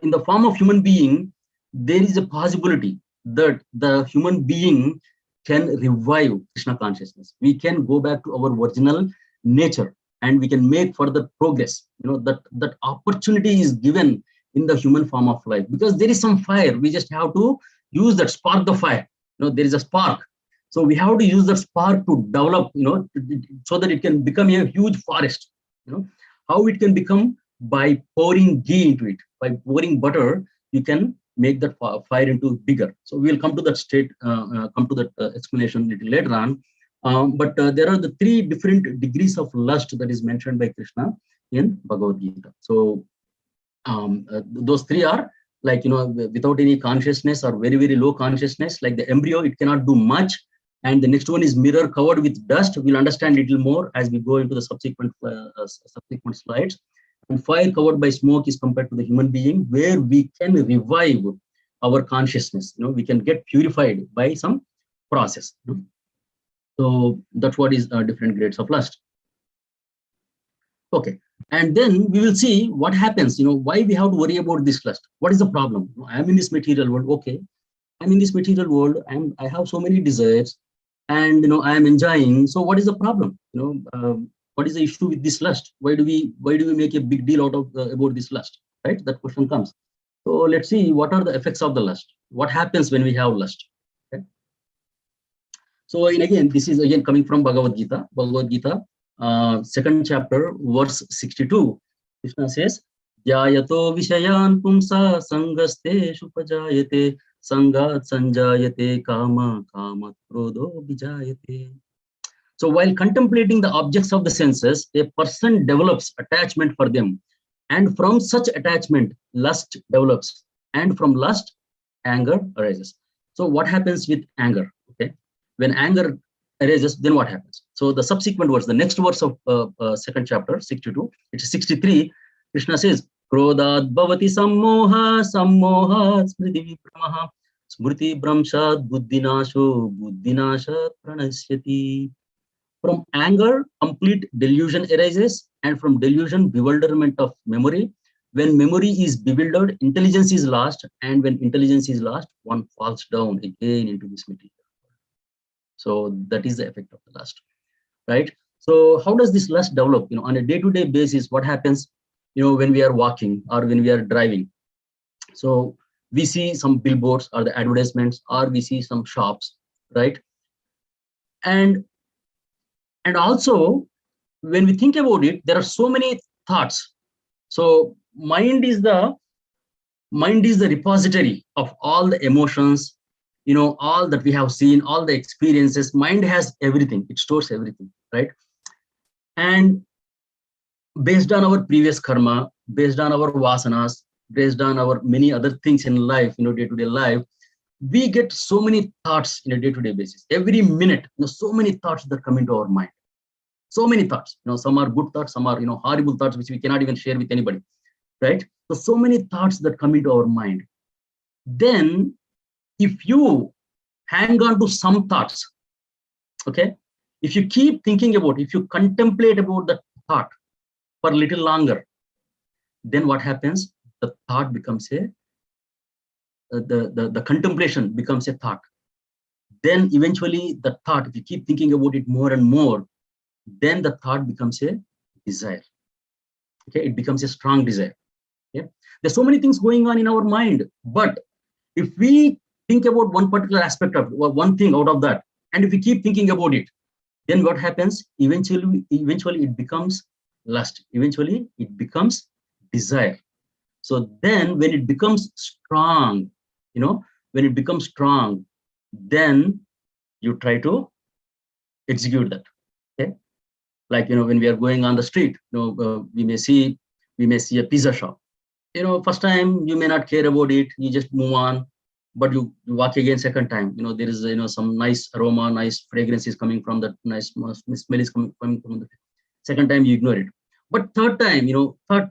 in the form of human being, there is a possibility that the human being can revive Krishna consciousness. We can go back to our original nature. and we can make further progress. That opportunity is given in the human form of life, because there is some fire. We just have to use that, spark the fire. There is a spark. So we have to use that spark to develop, so that it can become a huge forest. How it can become? By pouring ghee into it, by pouring butter, you can make that fire into bigger. So we'll come to that explanation a little later on. But there are the 3 different degrees of lust that is mentioned by Krishna in Bhagavad Gita. So those 3 are like, without any consciousness or very, very low consciousness, like the embryo, it cannot do much. And the next one is mirror covered with dust. We'll understand a little more as we go into the subsequent slides. And fire covered by smoke is compared to the human being, where we can revive our consciousness. We can get purified by some process. So that's what is different grades of lust. Okay, and then we will see what happens. Why we have to worry about this lust. What is the problem? I'm in this material world. Okay, I'm in this material world, and I have so many desires, and I am enjoying. So what is the problem? What is the issue with this lust? Why do we make a big deal out of about this lust? Right? That question comes. So let's see what are the effects of the lust. What happens when we have lust? Okay. So again, this is again coming from Bhagavad Gita. Bhagavad Gita, 2nd chapter, verse 62. Krishna says, "Jayato vishayan pumsa sangaste shupajayate sangat sanjayate kama kama krodho vijayate." So while contemplating the objects of the senses, a person develops attachment for them. And from such attachment, lust develops. And from lust, anger arises. So what happens with anger? Okay, when anger arises, then what happens? So the subsequent verse, the next verse of 2nd chapter, 62, it's 63, Krishna says, Krodad bhavati sammoha sammoha smriti vipramaha smriti bramshat buddhinasho buddhinashat pranasyati. From anger, complete delusion arises, and from delusion, bewilderment of memory. When memory is bewildered, intelligence is lost, and when intelligence is lost, one falls down again into this material. So that is the effect of the lust, right? So how does this lust develop? On a day-to-day basis, what happens? When we are walking or when we are driving. So we see some billboards or the advertisements, or we see some shops, right? And also, when we think about it, there are so many thoughts. So mind is the repository of all the emotions, all that we have seen, all the experiences. Mind has everything. It stores everything, right? And based on our previous karma, based on our vasanas, based on our many other things in life, day-to-day life, we get so many thoughts in a day-to-day basis. Every minute, so many thoughts that come into our mind. So many thoughts. Some are good thoughts, some are horrible thoughts which we cannot even share with anybody, right? So many thoughts that come into our mind. Then, if you hang on to some thoughts, okay, if you keep thinking about, if you contemplate about the thought for a little longer, then what happens? The thought becomes the contemplation becomes a thought. Then eventually the thought, if you keep thinking about it more and more, then the thought becomes a desire. Okay, it becomes a strong desire. Yeah, there's so many things going on in our mind, but if we think about one particular aspect of one thing out of that, and if we keep thinking about it, then what happens? Eventually it becomes lust. Eventually it becomes desire. So then when it becomes strong, when it becomes strong, then you try to execute that. Okay, like when we are going on the street, we may see a pizza shop. First time you may not care about it, you just move on, but you walk again second time. There is some nice aroma, nice fragrance is coming from that, nice smell is coming from the second time, you ignore it. But third time, fourth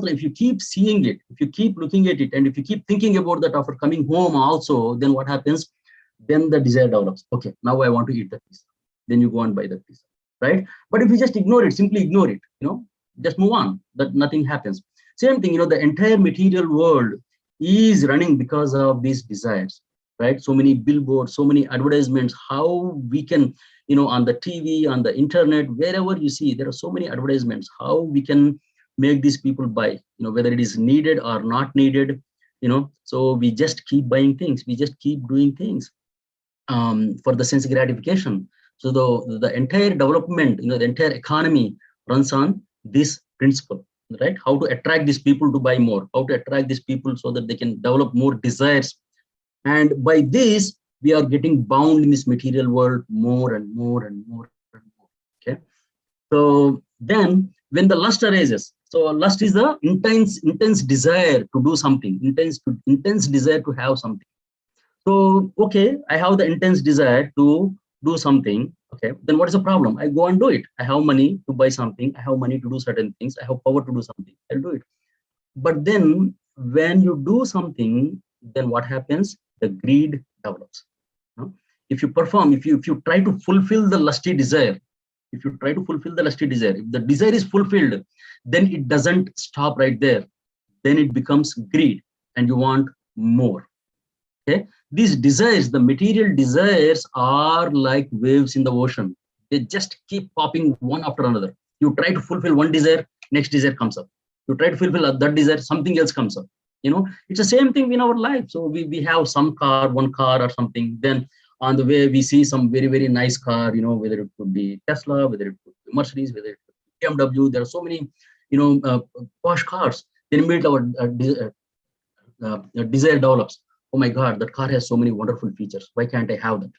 time, if you keep seeing it, if you keep looking at it, and if you keep thinking about that after coming home also, then what happens? Then the desire develops. Okay, now I want to eat that pizza. Then you go and buy that pizza, right? But if you just ignore it, simply ignore it, just move on, that nothing happens. Same thing, the entire material world is running because of these desires. right? So many billboards, so many advertisements, how we can, on the TV, on the internet, wherever you see, there are so many advertisements, how we can make these people buy, whether it is needed or not needed, so we just keep buying things, we just keep doing things for the sense gratification. So the entire development, the entire economy runs on this principle, right? How to attract these people to buy more, how to attract these people so that they can develop more desires. And by this, we are getting bound in this material world more and more and more and more. Okay. So then when the lust arises, so lust is the intense desire to do something, intense desire to have something. So, okay, I have the intense desire to do something. Okay, then what is the problem? I go and do it. I have money to buy something. I have money to do certain things. I have power to do something. I'll do it. But then when you do something, then what happens? The greed develops. If you perform, if you try to fulfill the lusty desire, if the desire is fulfilled, then it doesn't stop right there. Then it becomes greed and you want more. Okay, these desires, the material desires, are like waves in the ocean. They just keep popping one after another. You try to fulfill one desire, next desire comes up. You try to fulfill that desire, something else comes up. It's the same thing in our life. So we have some car, one car or something. Then on the way we see some very, very nice car, whether it could be Tesla, whether it could be Mercedes, whether it could be BMW. There are so many, posh cars. Then immediately our desire develops. Oh my God, that car has so many wonderful features. Why can't I have that?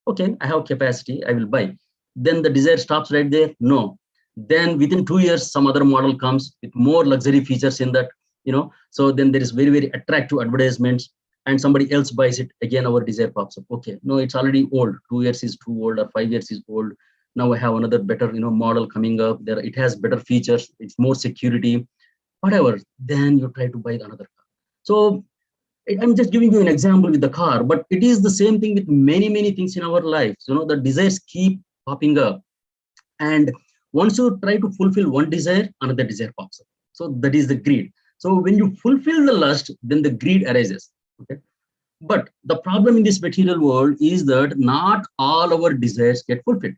Okay, I have capacity, I will buy. Then the desire stops right there? No. Then within 2 years, some other model comes with more luxury features in that, so then there is very, very attractive advertisements and somebody else buys it. Again, our desire pops up. Okay, no, it's already old. 2 years is too old or 5 years is old. Now I have another better, model coming up there. It has better features. It's more security, whatever. Then you try to buy another car. So I'm just giving you an example with the car, but it is the same thing with many, many things in our lives. The desires keep popping up. And once you try to fulfill one desire, another desire pops up. So that is the greed. So when you fulfill the lust, then the greed arises. Okay. But the problem in this material world is that not all our desires get fulfilled.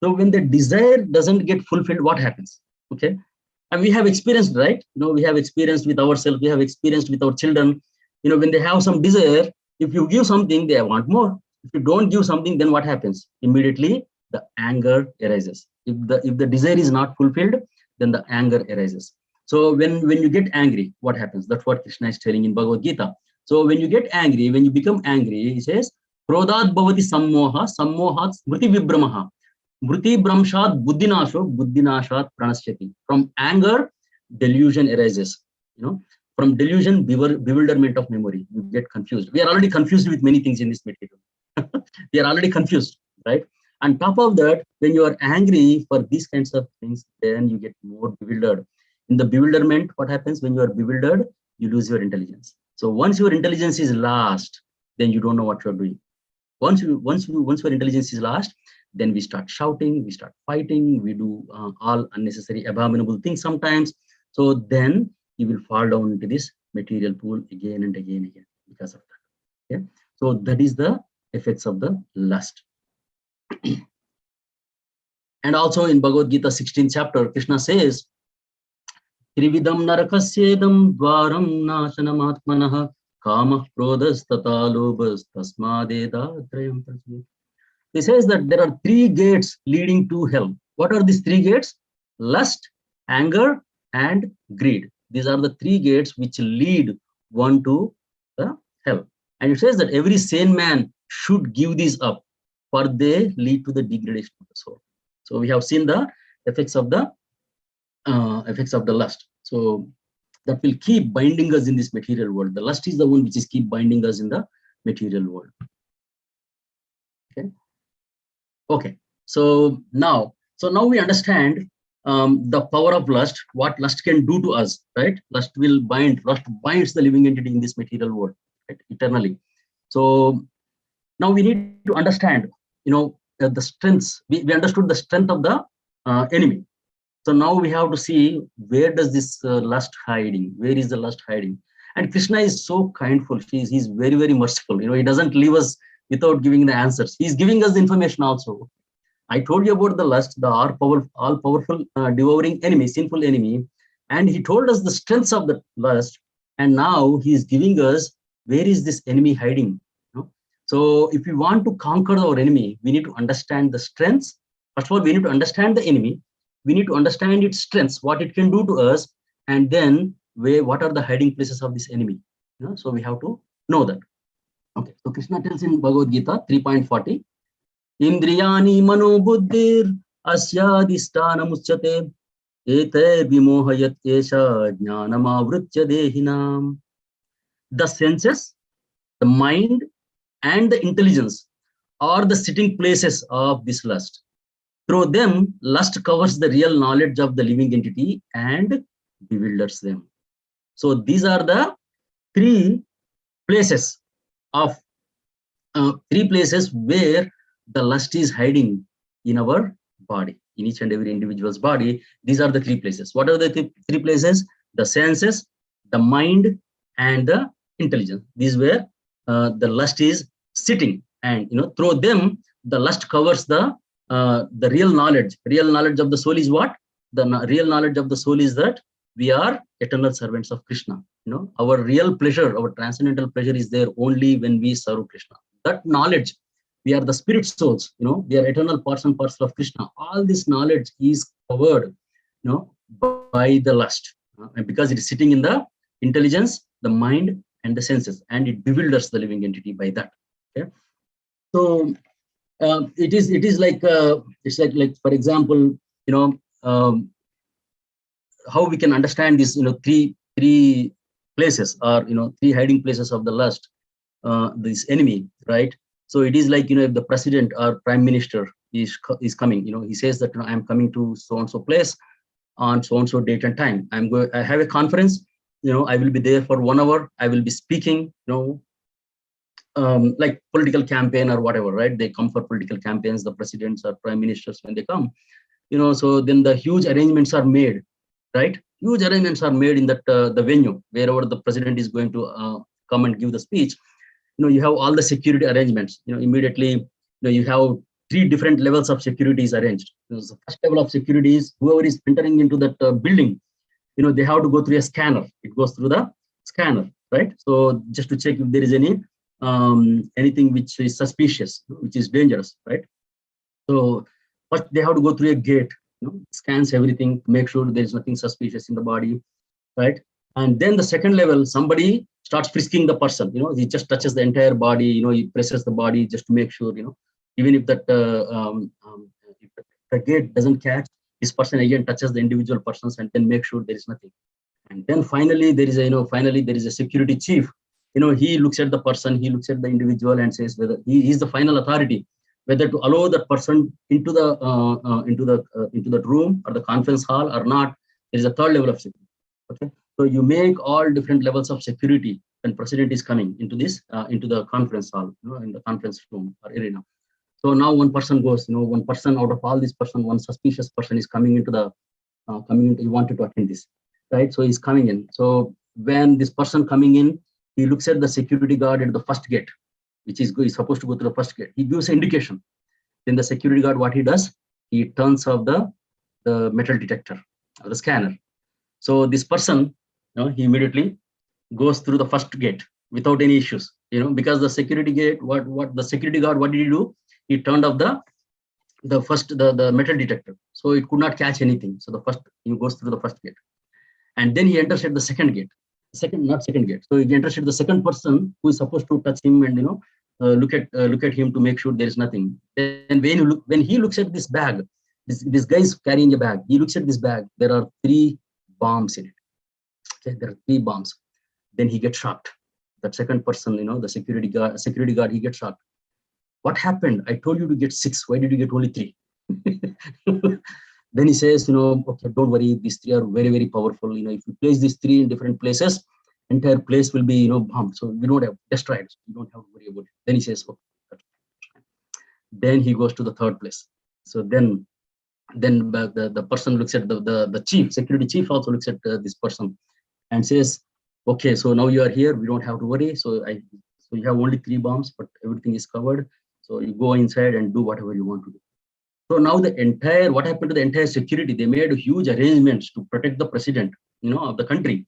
So when the desire doesn't get fulfilled, what happens? Okay. And we have experienced, right? We have experienced with ourselves, we have experienced with our children. When they have some desire, if you give something, they want more. If you don't give something, then what happens? Immediately, the anger arises. If the desire is not fulfilled, then the anger arises. So when you get angry, what happens? That's what Krishna is telling in Bhagavad Gita. So when you get angry, when you become angry, he says, Krodhat bhavati sammoha, sammohat smriti vibramaha. Mriti bramshat buddhinasho, buddhinashat pranasyati. From anger, delusion arises. From delusion, bewilderment of memory. You get confused. We are already confused with many things in this material. We are already confused, right? On top of that, when you are angry for these kinds of things, then you get more bewildered. In the bewilderment, what happens when you are bewildered? You lose your intelligence. So once your intelligence is lost, then you don't know what you're doing. Once your intelligence is lost, then we start shouting, we start fighting, we do all unnecessary, abominable things sometimes. So then you will fall down into this material pool again and again because of that. Okay, so that is the effects of the lust. And also in Bhagavad Gita 16th chapter, Krishna says, Trividam narakasyedam dvaram nashanam atmanah kamah krodhas tata lobhas tasmadeda trayam prajna. He says that there are 3 gates leading to hell. What are these 3 gates? Lust, anger, and greed. These are the 3 gates which lead one to the hell. And it says that every sane man should give these up, for they lead to the degradation of the soul. So we have seen the effects of the lust. So that will keep binding us in this material world. The lust is the one which is keep binding us in the material world. Okay. So now we understand the power of lust, what lust can do to us, right? Lust binds the living entity in this material world, right? Eternally. So now we need to understand, the strengths. We understood the strength of the enemy. So now we have to see, where does this lust hiding? Where is the lust hiding? And Krishna is so kindful. He's very, very merciful. He doesn't leave us without giving the answers. He's giving us the information also. I told you about the lust, the all-powerful, devouring enemy, sinful enemy. And he told us the strengths of the lust. And now he is giving us, where is this enemy hiding? So if we want to conquer our enemy, we need to understand the strengths. First of all, we need to understand the enemy. We need to understand its strengths, what it can do to us, and then what are the hiding places of this enemy. So we have to know that. Okay, so Krishna tells in Bhagavad Gita 3.40, Indriyani mano buddhir asyadhisthana musyate ete vimohayat esha jnanamavritya dehinam. The senses, the mind, and the intelligence are the sitting places of this lust. Through them, lust covers the real knowledge of the living entity and bewilders them. So these are the three places where the lust is hiding in our body, in each and every individual's body. These are the three places. What are the three places? The senses, the mind, and the intelligence. These where the lust is sitting, and through them the lust covers the real knowledge. Real knowledge of the soul is what? The real knowledge of the soul is that we are eternal servants of Krishna. Our real pleasure, our transcendental pleasure is there only when we serve Krishna. That knowledge, we are the spirit souls, we are eternal parts and parcel of Krishna. All this knowledge is covered, by the lust, and because it is sitting in the intelligence, the mind, and the senses, and it bewilders the living entity by that. Okay, so it is like it's like for example, how we can understand this, three places, or three hiding places of the lust, this enemy, right? So it is like, if the president or prime minister is coming, he says that, I'm coming to so and so place on so and so date and time. I have a conference, I will be there for 1 hour. I will be speaking, like political campaign or whatever, right? They come for political campaigns, the presidents or prime ministers, when they come, so then the huge arrangements are made, right? Huge arrangements are made in that the venue, wherever the president is going to come and give the speech. You have all the security arrangements. Immediately, you have 3 different levels of securities arranged. The first level of security is whoever is entering into that building, they have to go through a scanner. It goes through the scanner, right? So just to check if there is anything which is suspicious, which is dangerous, right? So first they have to go through a gate, scans everything, make sure there is nothing suspicious in the body, right? And then the second level, somebody starts frisking the person. He just touches the entire body. He presses the body just to make sure. Even if that if the gate doesn't catch, this person again touches the individual persons and then make sure there is nothing. And then finally there is a security chief. He looks at the person, he looks at the individual and says whether he is the final authority, whether to allow that person into the room or the conference hall or not. There is a third level of security. Okay, so you make all different levels of security when president is coming into this into the conference hall, in the conference room or arena. So now one person goes, one person out of all this person, one suspicious person is coming into the he wanted to attend this, right? So he's coming in. So when this person coming in, he looks at the security guard at the first gate, which is supposed to go to the first gate. He gives an indication. Then the security guard, what he does, he turns off the metal detector or the scanner. So this person, he immediately goes through the first gate without any issues, because the security gate, what the security guard, what did he do? He turned off the metal detector, so it could not catch anything. So he goes through the first gate, and then he enters at the second gate. Not second gate. So he enters at the second person who is supposed to touch him and look at him to make sure there is nothing. Then when he looks at this bag, this guy is carrying a bag. He looks at this bag. There are 3 bombs in it. Okay, there are 3 bombs. Then he gets shocked. That second person, the security guard, he gets shocked. What happened? I told you to get 6. Why did you get only 3? Then he says, okay, don't worry. These 3 are very, very powerful. If you place these 3 in different places, entire place will be, bombed. So we don't have destroyed. So you don't have to worry about it. Then he says, okay. Then he goes to the third place. So then the person looks at the chief, security chief also looks at this person and says, Okay, so now you are here, we don't have to worry. So you have only 3 bombs, but everything is covered. So you go inside and do whatever you want to do. So now what happened to the entire security? They made huge arrangements to protect the president, of the country.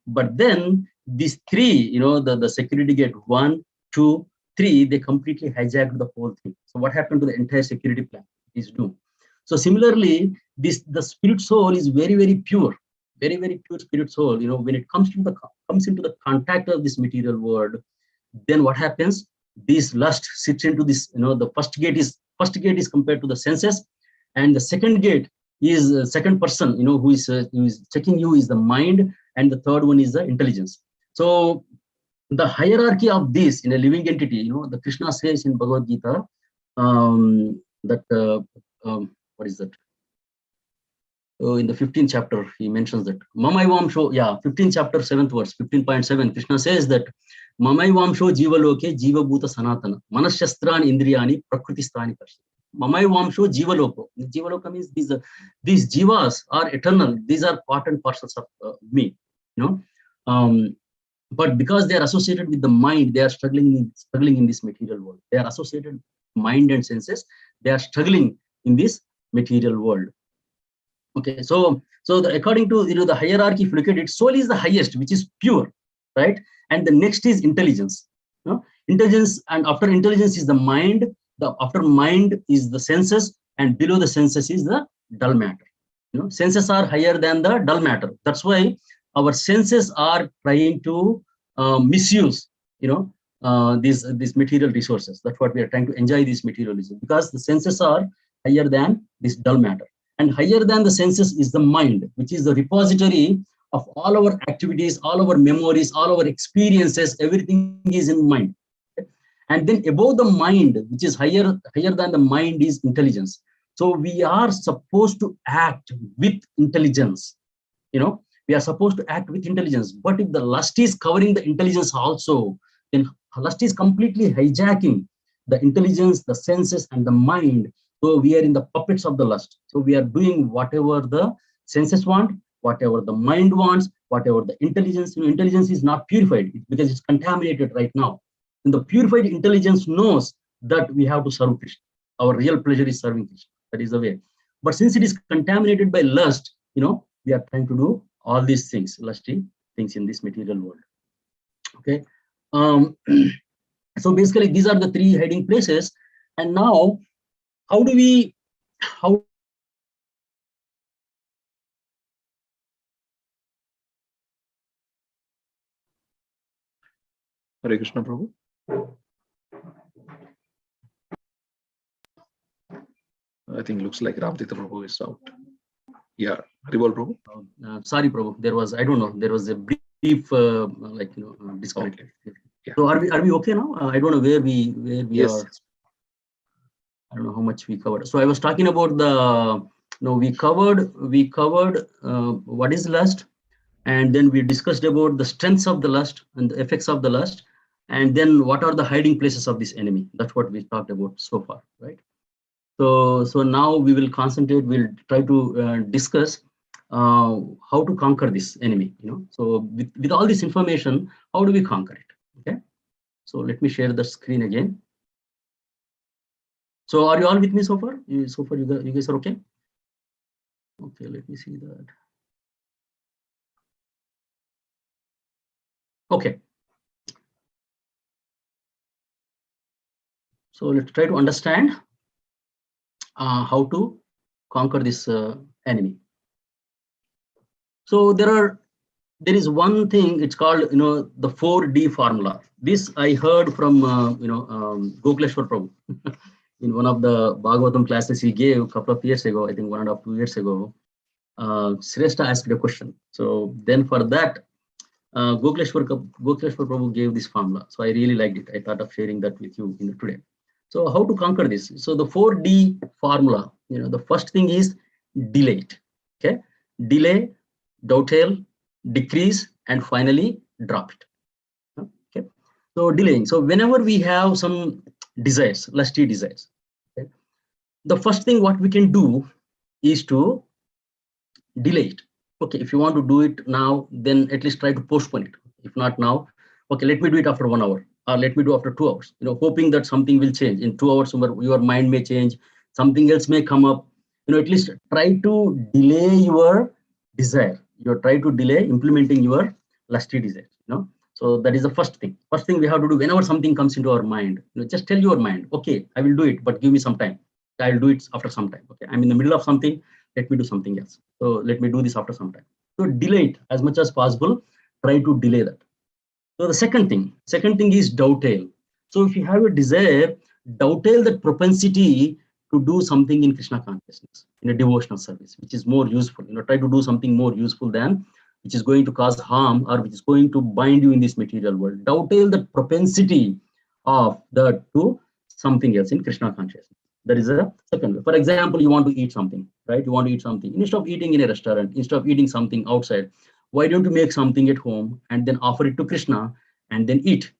But then these 3, the security gate 1, 2, 3, they completely hijacked the whole thing. So what happened to the entire security plan? Is doomed. So similarly, the spirit soul is very, very pure, very, very pure spirit soul. When it comes into the contact of this material world, then what happens? This lust sits into this. The first gate is compared to the senses, and the second gate is second person. Who is checking you is the mind, and the third one is the intelligence. So the hierarchy of this in a living entity, the Krishna says in Bhagavad Gita, that what is that? In the 15th chapter, he mentions that Mamaivam 15th chapter, 7th verse, 15.7, Krishna says that Mamaivam Jiva Loke Jiva Bhuta Sanatana Manashastran Indriyani Prakriti-sthani Karshana. Mamaivam Jiva Loko. Jiva Loka means these jivas are eternal. These are part and parcels of me. But because they are associated with the mind, they are struggling in this material world. They are associated with mind and senses. They are struggling in this material world. Okay, so according to the hierarchy, if you look at it, soul is the highest, which is pure, right? And the next is intelligence. Intelligence, and after intelligence is the mind. After mind is the senses, and below the senses is the dull matter. Senses are higher than the dull matter. That's why our senses are trying to misuse, these material resources. That's what we are trying to enjoy these material resources, because the senses are higher than this dull matter. And higher than the senses is the mind, which is the repository of all our activities, all our memories, all our experiences. Everything is in mind. And then above the mind, which is higher than the mind, is intelligence. So we are supposed to act with intelligence. We are supposed to act with intelligence. But if the lust is covering the intelligence also, then lust is completely hijacking the intelligence, the senses, and the mind. So we are in the puppets of the lust. So we are doing whatever the senses want, whatever the mind wants, whatever the intelligence. Intelligence is not purified because it's contaminated right now. And the purified intelligence knows that we have to serve Krishna. Our real pleasure is serving Krishna. That is the way. But since it is contaminated by lust, we are trying to do all these things, lusty things in this material world. Okay. So basically, these are the 3 hiding places. And now, how Hare Krishna, Prabhu. I think looks like Ram Tirtha Prabhu is out. Yeah, Haribol Prabhu. Sorry, Prabhu. There was a brief disconnect. Okay. Yeah. So are we okay now? I don't know where we Yes. are. I don't know how much we covered. So I was talking about we covered what is lust, and then we discussed about the strengths of the lust and the effects of the lust, and then what are the hiding places of this enemy. That's what we talked about so far, right? So now we will concentrate. We'll try to discuss how to conquer this enemy. So with all this information, how do we conquer it? Okay. So let me share the screen again. So are you all with me so far? You guys are okay? Okay, let me see that. Okay. So let's try to understand how to conquer this enemy. So there is one thing. It's called the 4D formula. This I heard from Gokuleshwar Prabhu in one of the Bhagavatam classes he gave a couple of years ago. I think 1.5 to 2 years ago. Shrestha asked a question. So then for that, Gokuleshwar Prabhu gave this formula. So I really liked it. I thought of sharing that with you today. So how to conquer this? So the 4D formula, the first thing is delay it. Okay, delay, dovetail, decrease, and finally drop it. Okay, so delaying. So whenever we have some desires, lusty desires, okay, the first thing what we can do is to delay it. Okay, if you want to do it now, then at least try to postpone it. If not now, okay, let me do it after 1 hour, or let me do after 2 hours, hoping that something will change. In 2 hours, your mind may change, something else may come up. At least try to delay your desire. You try to delay implementing your lusty desire. So that is the first thing. First thing we have to do whenever something comes into our mind, just tell your mind, okay, I will do it, but give me some time. I'll do it after some time. Okay, I'm in the middle of something. Let me do something else. So let me do this after some time. So delay it as much as possible. Try to delay that. So the second thing is dovetail. So if you have a desire, dovetail that propensity to do something in Krishna consciousness, in a devotional service, which is more useful. Try to do something more useful than which is going to cause harm or which is going to bind you in this material world. Dovetail the propensity of that to something else in Krishna consciousness. That is a second way. For example, you want to eat something, right? You want to eat something. Instead of eating in a restaurant, instead of eating something outside, why don't you make something at home and then offer it to Krishna and then eat?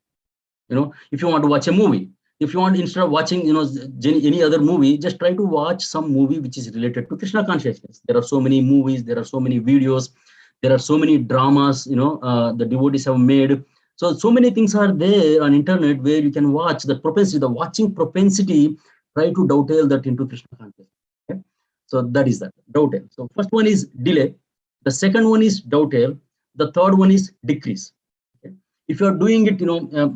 If you want to watch a movie, if you want, instead of watching any other movie, just try to watch some movie which is related to Krishna consciousness. There are so many movies, there are so many videos, there are so many dramas the devotees have made. So many things are there on internet where you can watch. The propensity, the watching propensity, try to dovetail that into Krishna consciousness. Okay? So that is that dovetail. So first one is delay, the second one is dovetail, the third one is decrease. Okay? If you are doing it,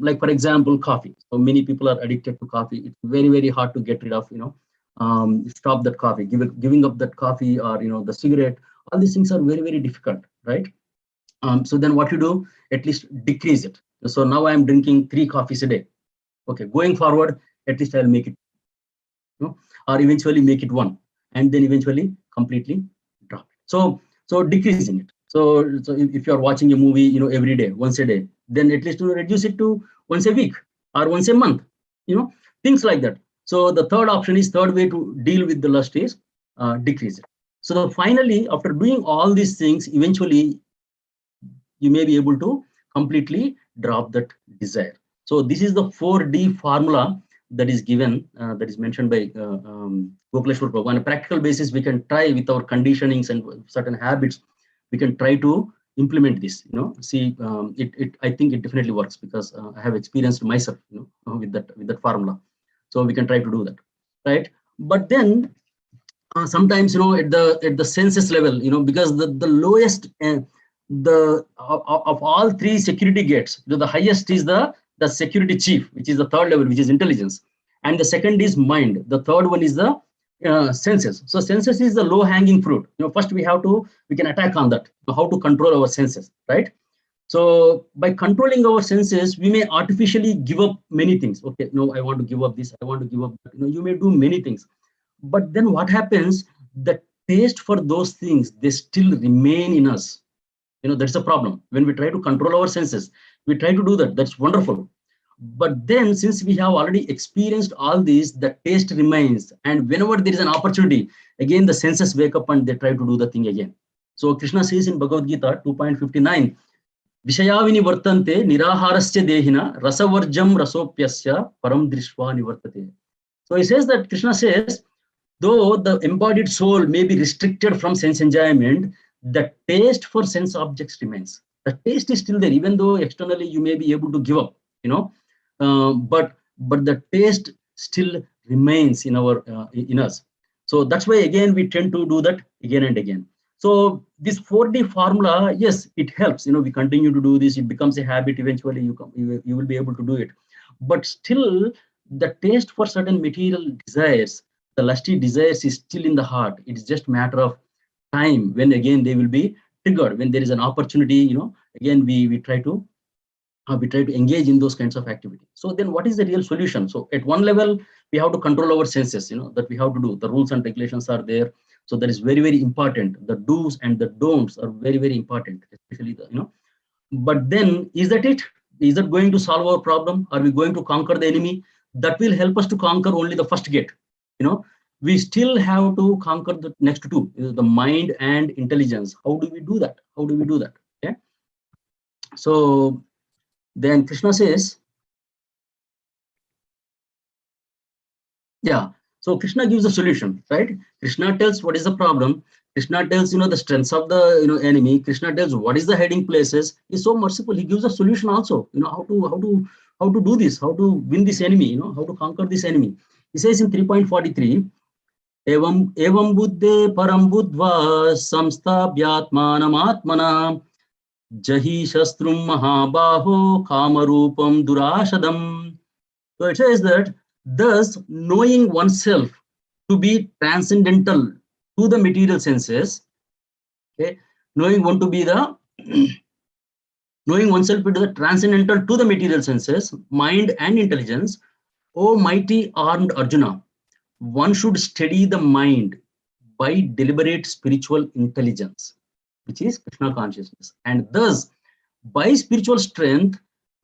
like for example, coffee. So many people are addicted to coffee. It's very, very hard to get rid of. Stop that coffee, giving up that coffee, or the cigarette. All these things are very, very difficult, right? So then what you do, at least decrease it. So now I'm drinking 3 coffees a day. Okay, going forward, at least I'll make it, or eventually make it 1, and then eventually completely drop it. So decreasing it. So if you're watching a movie, every day, once a day, then at least reduce it to once a week or once a month, things like that. So the third way to deal with the lust is decrease it. So finally, after doing all these things, eventually you may be able to completely drop that desire. So this is the 4D formula that is given, that is mentioned by Gokuleshwar Prabhu. On a practical basis, we can try with our conditionings and certain habits, we can try to implement this. See, I think it definitely works because I have experienced myself, with that formula. So we can try to do that, right? But then sometimes, at the senses level, because the lowest of all 3 security gates, the highest is the security chief, which is the third level, which is intelligence, and the second is mind, the third one is the senses. So senses is the low hanging fruit. First we can attack on that, how to control our senses, right? So by controlling our senses, we may artificially give up many things. Okay, no, I want to give up this, I want to give up that. You may do many things, but then what happens, the taste for those things, they still remain in us. That's a problem. When we try to control our senses, we try to do that, that's wonderful, but then since we have already experienced all these, the taste remains, and whenever there is an opportunity, again the senses wake up and they try to do the thing again. So Krishna says in Bhagavad Gita 2.59, Vishayavini vartante niraharasya dehina rasavarjam rasopyasya param drishva nivartate. So he says that, Krishna says, though the embodied soul may be restricted from sense enjoyment, the taste for sense objects remains. The taste is still there, even though externally you may be able to give up, but the taste still remains in us. So that's why again we tend to do that again and again. So this 4D formula, yes, it helps. We continue to do this. It becomes a habit. Eventually, you will be able to do it. But still, the taste for certain material desires, the lusty desires, is still in the heart. It is just a matter of time when again they will be triggered. When there is an opportunity, again we try to engage in those kinds of activity. So then, what is the real solution? So at one level, we have to control our senses. That we have to do. The rules and regulations are there. So that is very, very important. The do's and the don'ts are very, very important, especially But then, is that it? Is that going to solve our problem? Are we going to conquer the enemy? That will help us to conquer only the first gate. We still have to conquer the next 2, the mind and intelligence. How do we do that? Okay. So then Krishna says, yeah. So Krishna gives a solution, right? Krishna tells what is the problem. Krishna tells, the strengths of the, enemy. Krishna tells what is the hiding places. He's so merciful. He gives a solution also, how to do this, how to win this enemy, how to conquer this enemy. He says in 3.43, evam buddhe param buddhva samstabhyatmanam atmana jahi shastrum mahabaho kamarupam durashadam. So it says that thus knowing oneself to be transcendental to the material senses, okay, knowing one to be the knowing oneself to be the transcendental to the material senses, mind and intelligence, O mighty armed Arjuna, one should steady the mind by deliberate spiritual intelligence, which is Krishna consciousness, and thus by spiritual strength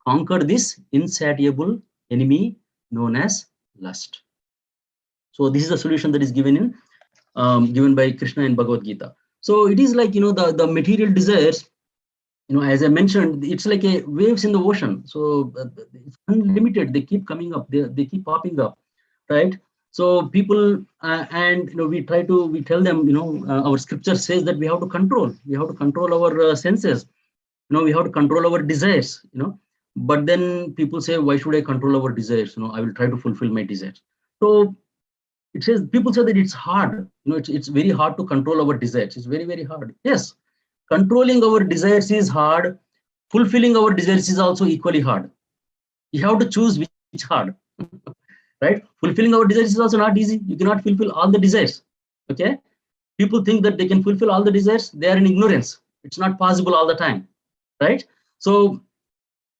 conquer this insatiable enemy known as lust. So this is a solution that is given by Krishna in Bhagavad Gita. So it is like, the material desires, as I mentioned, it's like a waves in the ocean. So it's unlimited. They keep coming up. They keep popping up, right? So people and we tell them, our scripture says that we have to control our senses. We have to control our desires. But then people say, why should I control our desires? I will try to fulfill my desires. So it says, people say that it's hard. It's very hard to control our desires. It's very, very hard. Yes, controlling our desires is hard. Fulfilling our desires is also equally hard. You have to choose which hard, right? Fulfilling our desires is also not easy. You cannot fulfill all the desires. Okay, people think that they can fulfill all the desires. They are in ignorance. It's not possible all the time, right? So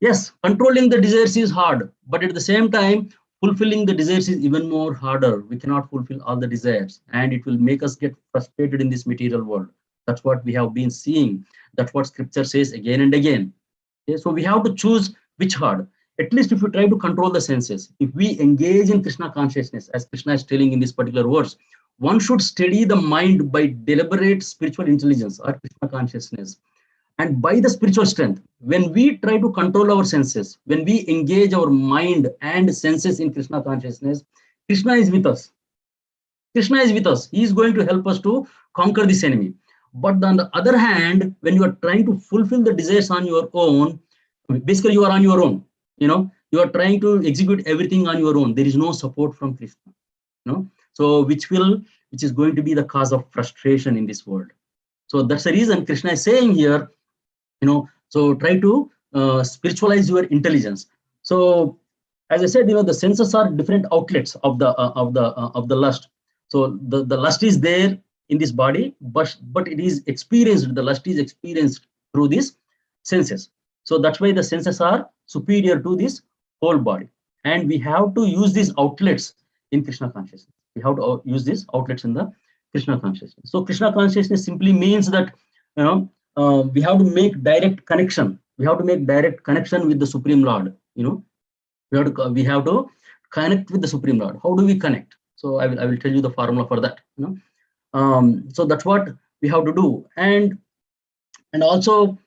yes, controlling the desires is hard, but at the same time, fulfilling the desires is even more harder. We cannot fulfill all the desires, and it will make us get frustrated in this material world. That's what we have been seeing. That's what scripture says again and again. Okay, so we have to choose which hard. At least if you try to control the senses, if we engage in Krishna consciousness, as Krishna is telling in this particular verse, one should steady the mind by deliberate spiritual intelligence or Krishna consciousness. And by the spiritual strength, when we try to control our senses, when we engage our mind and senses in Krishna consciousness, Krishna is with us. Krishna is with us. He is going to help us to conquer this enemy. But on the other hand, when you are trying to fulfill the desires on your own, basically you are on your own. You are trying to execute everything on your own. There is no support from Krishna. So which is going to be the cause of frustration in this world. So that's the reason Krishna is saying here, so try to spiritualize your intelligence. So as I said, the senses are different outlets of the lust. So the lust is there in this body, but it is experienced. The lust is experienced through these senses. So that's why the senses are superior to this whole body, and we have to use these outlets in Krishna consciousness. We have to use these outlets in the Krishna consciousness. So Krishna consciousness simply means that we have to make direct connection. We have to make direct connection with the Supreme Lord. We have to connect with the Supreme Lord. How do we connect? So I will tell you the formula for that. So that's what we have to do, and also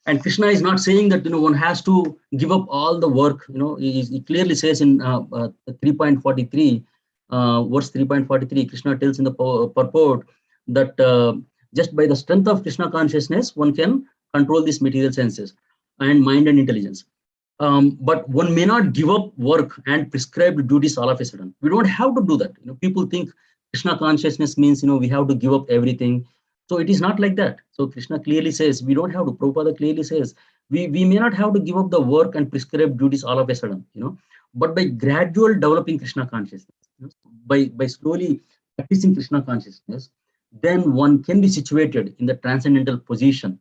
and Krishna is not saying that one has to give up all the work. He clearly says in 3.43. Verse 3.43, Krishna tells in the purport that just by the strength of Krishna consciousness, one can control these material senses and mind and intelligence. But one may not give up work and prescribed duties all of a sudden. We don't have to do that. People think Krishna consciousness means, we have to give up everything. So it is not like that. So Krishna clearly says, we don't have to. Prabhupada clearly says, we may not have to give up the work and prescribed duties all of a sudden, but by gradual developing Krishna consciousness, by slowly practicing Krishna consciousness, then one can be situated in the transcendental position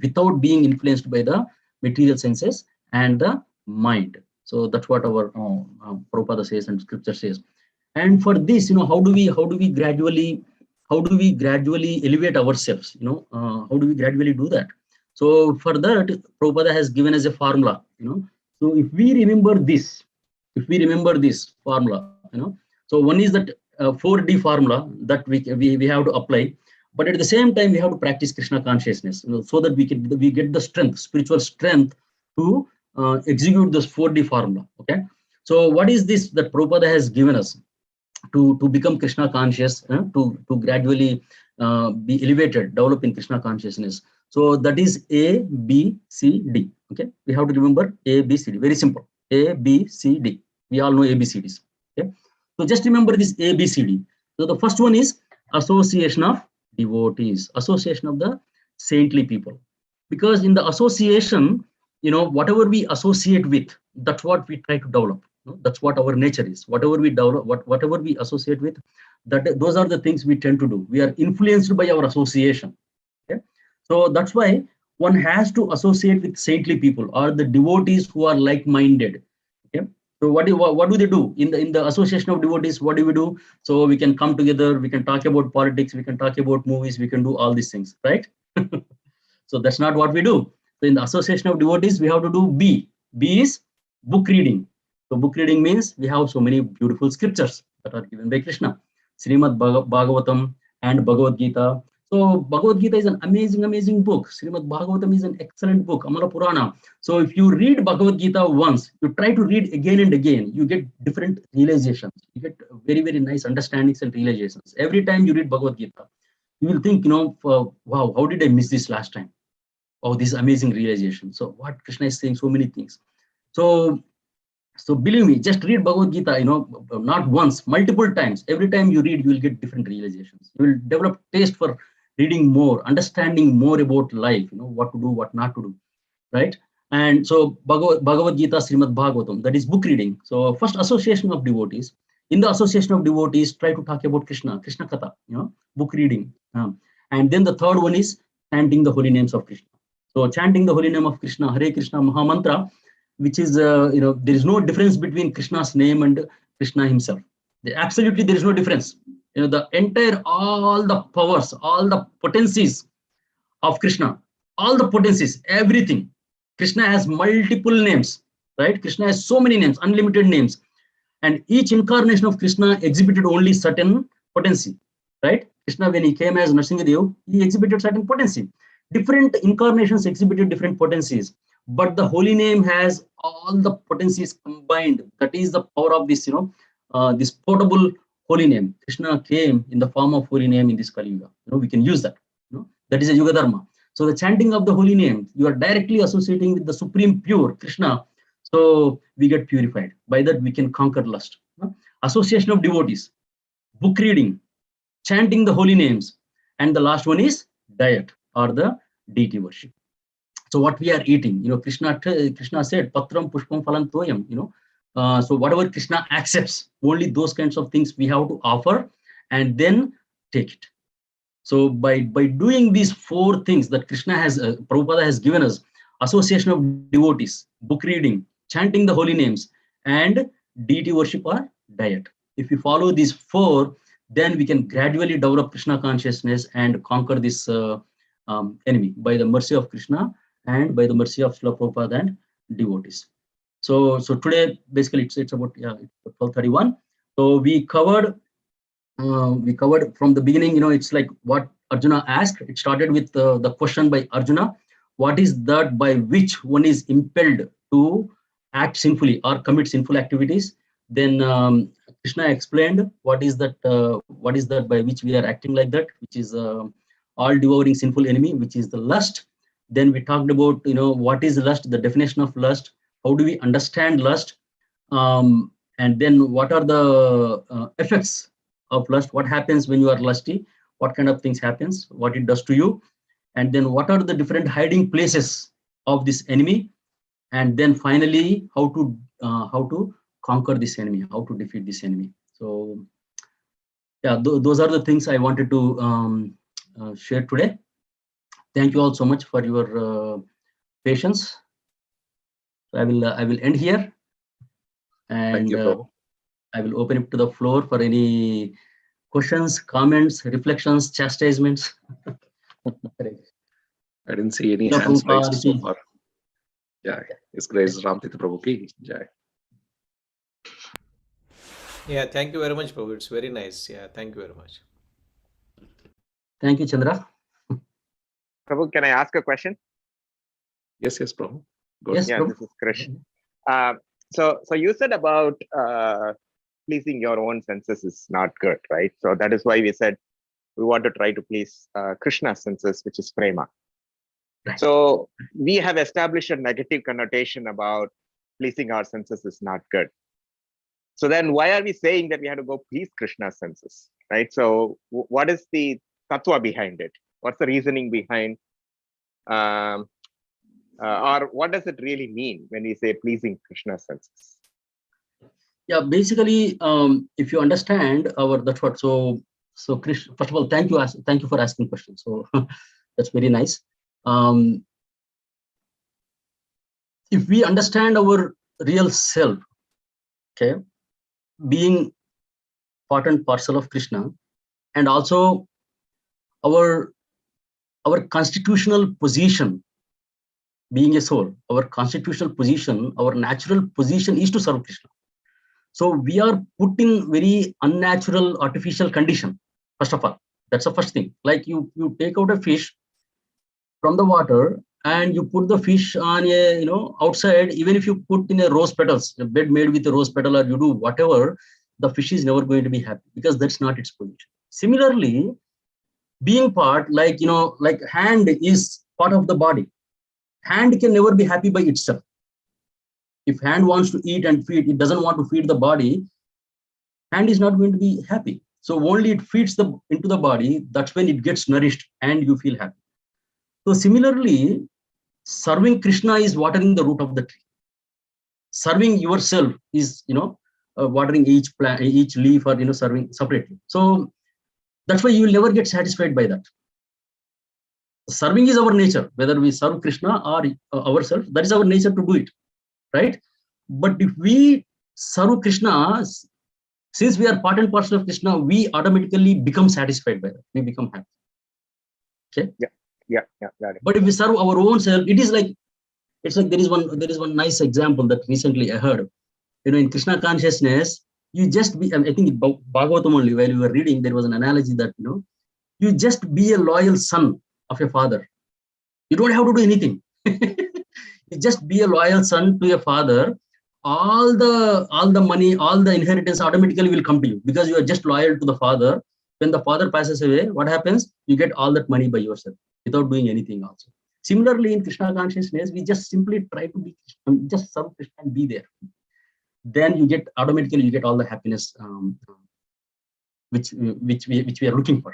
without being influenced by the material senses and the mind. So that's what our Prabhupada says and scripture says. And for this, how do we gradually elevate ourselves? How do we gradually do that? So for that, Prabhupada has given us a formula. So if we remember this formula, so one is that 4D formula that we have to apply, but at the same time we have to practice Krishna consciousness, so that we get the strength, spiritual strength to execute this 4D formula. Okay, so what is this that Prabhupada has given us? to become Krishna conscious, to gradually be elevated, develop in Krishna consciousness. So that is A, B, C, D. Okay, we have to remember A, B, C, D. Very simple. A, B, C, D. We all know ABCDs. Okay, so just remember this A, B, C, D. So the first one is association of devotees, association of the saintly people. Because in the association, whatever we associate with, that's what we try to develop. That's what our nature is. Whatever we develop, whatever we associate with, those are the things we tend to do. We are influenced by our association. Okay, so that's why one has to associate with saintly people or the devotees who are like-minded. Okay, so what do they do in the association of devotees? What do we do? So we can come together, we can talk about politics, we can talk about movies, we can do all these things, right? So that's not what we do. So in the association of devotees, we have to do B. B is book reading. So book reading means we have so many beautiful scriptures that are given by Krishna. Srimad Bhagavatam and Bhagavad Gita. So Bhagavad Gita is an amazing book. Srimad Bhagavatam is an excellent book, Amala Purana. So if you read Bhagavad Gita once, you try to read again and again, you get different realizations. You get very nice understandings and realizations. Every time you read Bhagavad Gita, you will think, wow, how did I miss this last time? Oh, this amazing realization. So what Krishna is saying, so many things. So believe me, just read Bhagavad Gita, not once, multiple times. Every time you read, you will get different realizations. You will develop taste for reading more, understanding more about life, what to do, what not to do, right? And so Bhagavad Gita, Srimad Bhagavatam, that is book reading. So first association of devotees. In the association of devotees, try to talk about Krishna Katha, book reading. And then the third one is chanting the holy names of Krishna. So chanting the holy name of Krishna, Hare Krishna Maha Mantra, which is, there is no difference between Krishna's name and Krishna himself. Absolutely, there is no difference. The entire, all the powers, all the potencies of Krishna, all the potencies, everything. Krishna has multiple names, right? Krishna has so many names, unlimited names. And each incarnation of Krishna exhibited only certain potency, right? Krishna, when he came as Nrsimhadev, he exhibited certain potency. Different incarnations exhibited different potencies, but the holy name has all the potencies combined. That is the power of this, this portable holy name. Krishna came in the form of holy name in this Kali Yuga. We can use that. That is a Yuga Dharma. So the chanting of the holy name, you are directly associating with the supreme pure Krishna. So we get purified. By that we can conquer lust. Association of devotees, book reading, chanting the holy names, and the last one is diet or the deity worship. So what we are eating, Krishna said, Patram Pushpam Phalam Toyam, so whatever Krishna accepts, only those kinds of things we have to offer and then take it. So by doing these four things that Krishna has, Prabhupada has given us, association of devotees, book reading, chanting the holy names, and deity worship or diet. If we follow these four, then we can gradually develop Krishna consciousness and conquer this enemy by the mercy of Krishna and by the mercy of Srila Prabhupada and devotees. So today basically it's about 12:31. So we covered from the beginning. It's like what Arjuna asked. It started with the question by Arjuna: what is that by which one is impelled to act sinfully or commit sinful activities? Then Krishna explained what is that by which we are acting like that, which is all devouring sinful enemy, which is the lust. Then we talked about what is lust, the definition of lust, how do we understand lust, and then what are the effects of lust, what happens when you are lusty, what kind of things happens, what it does to you, and then what are the different hiding places of this enemy, and then finally how to conquer this enemy, how to defeat this enemy. So yeah, those are the things I wanted to share today. Thank you all so much for your patience. I will end here, and Thank you, Prabhu. I will open it to the floor for any questions, comments, reflections, chastisements. I didn't see any hands raised so far. Yeah, His Grace Ram Tirtha Prabhu ki jai. Yeah, thank you very much, Prabhu. It's very nice. Yeah, thank you very much. Thank you, Chandra. Prabhu, can I ask a question? Yes, Prabhu. Go Yes, Yeah, Prabhu. this is Krishna. So you said about pleasing your own senses is not good, right? So that is why we said we want to try to please Krishna's senses, which is prema. Right. So we have established a negative connotation about pleasing our senses is not good. So then why are we saying that we have to go please Krishna's senses, right? So what is the tattva behind it? What's the reasoning behind, or what does it really mean when we say pleasing Krishna's senses? Yeah, basically, if you understand that's what. So Krishna, first of all, thank you for asking questions. So that's very nice. If we understand our real self, okay, being part and parcel of Krishna, and also our constitutional position, being a soul, our constitutional position, our natural position is to serve Krishna. So we are put in very unnatural, artificial condition. First of all, that's the first thing. Like you take out a fish from the water and you put the fish on a outside. Even if you put in a rose petals, a bed made with a rose petal, or you do whatever, the fish is never going to be happy because that's not its position. Similarly, being part, like hand is part of the body. Hand can never be happy by itself. If hand wants to eat and feed, it doesn't want to feed the body, hand is not going to be happy. So only it feeds into the body, that's when it gets nourished and you feel happy. So similarly, serving Krishna is watering the root of the tree. Serving yourself is, watering each plant, each leaf, or, serving separately. So that's why you will never get satisfied by that. Serving is our nature, whether we serve Krishna or ourselves, that is our nature to do it. Right? But if we serve Krishna, since we are part and parcel of Krishna, we automatically become satisfied by that. We become happy. Okay? Yeah, got it. But if we serve our own self, it's like there is one nice example that recently I heard. In Krishna consciousness, you just be, I think in Bhagavatam only, while you were reading, there was an analogy that, you just be a loyal son of your father. You don't have to do anything. You just be a loyal son to your father. All the money, all the inheritance automatically will come to you because you are just loyal to the father. When the father passes away, what happens? You get all that money by yourself without doing anything also. Similarly, in Krishna consciousness, we just simply try to be just serve Krishna and be there. Then you get automatically all the happiness which we are looking for.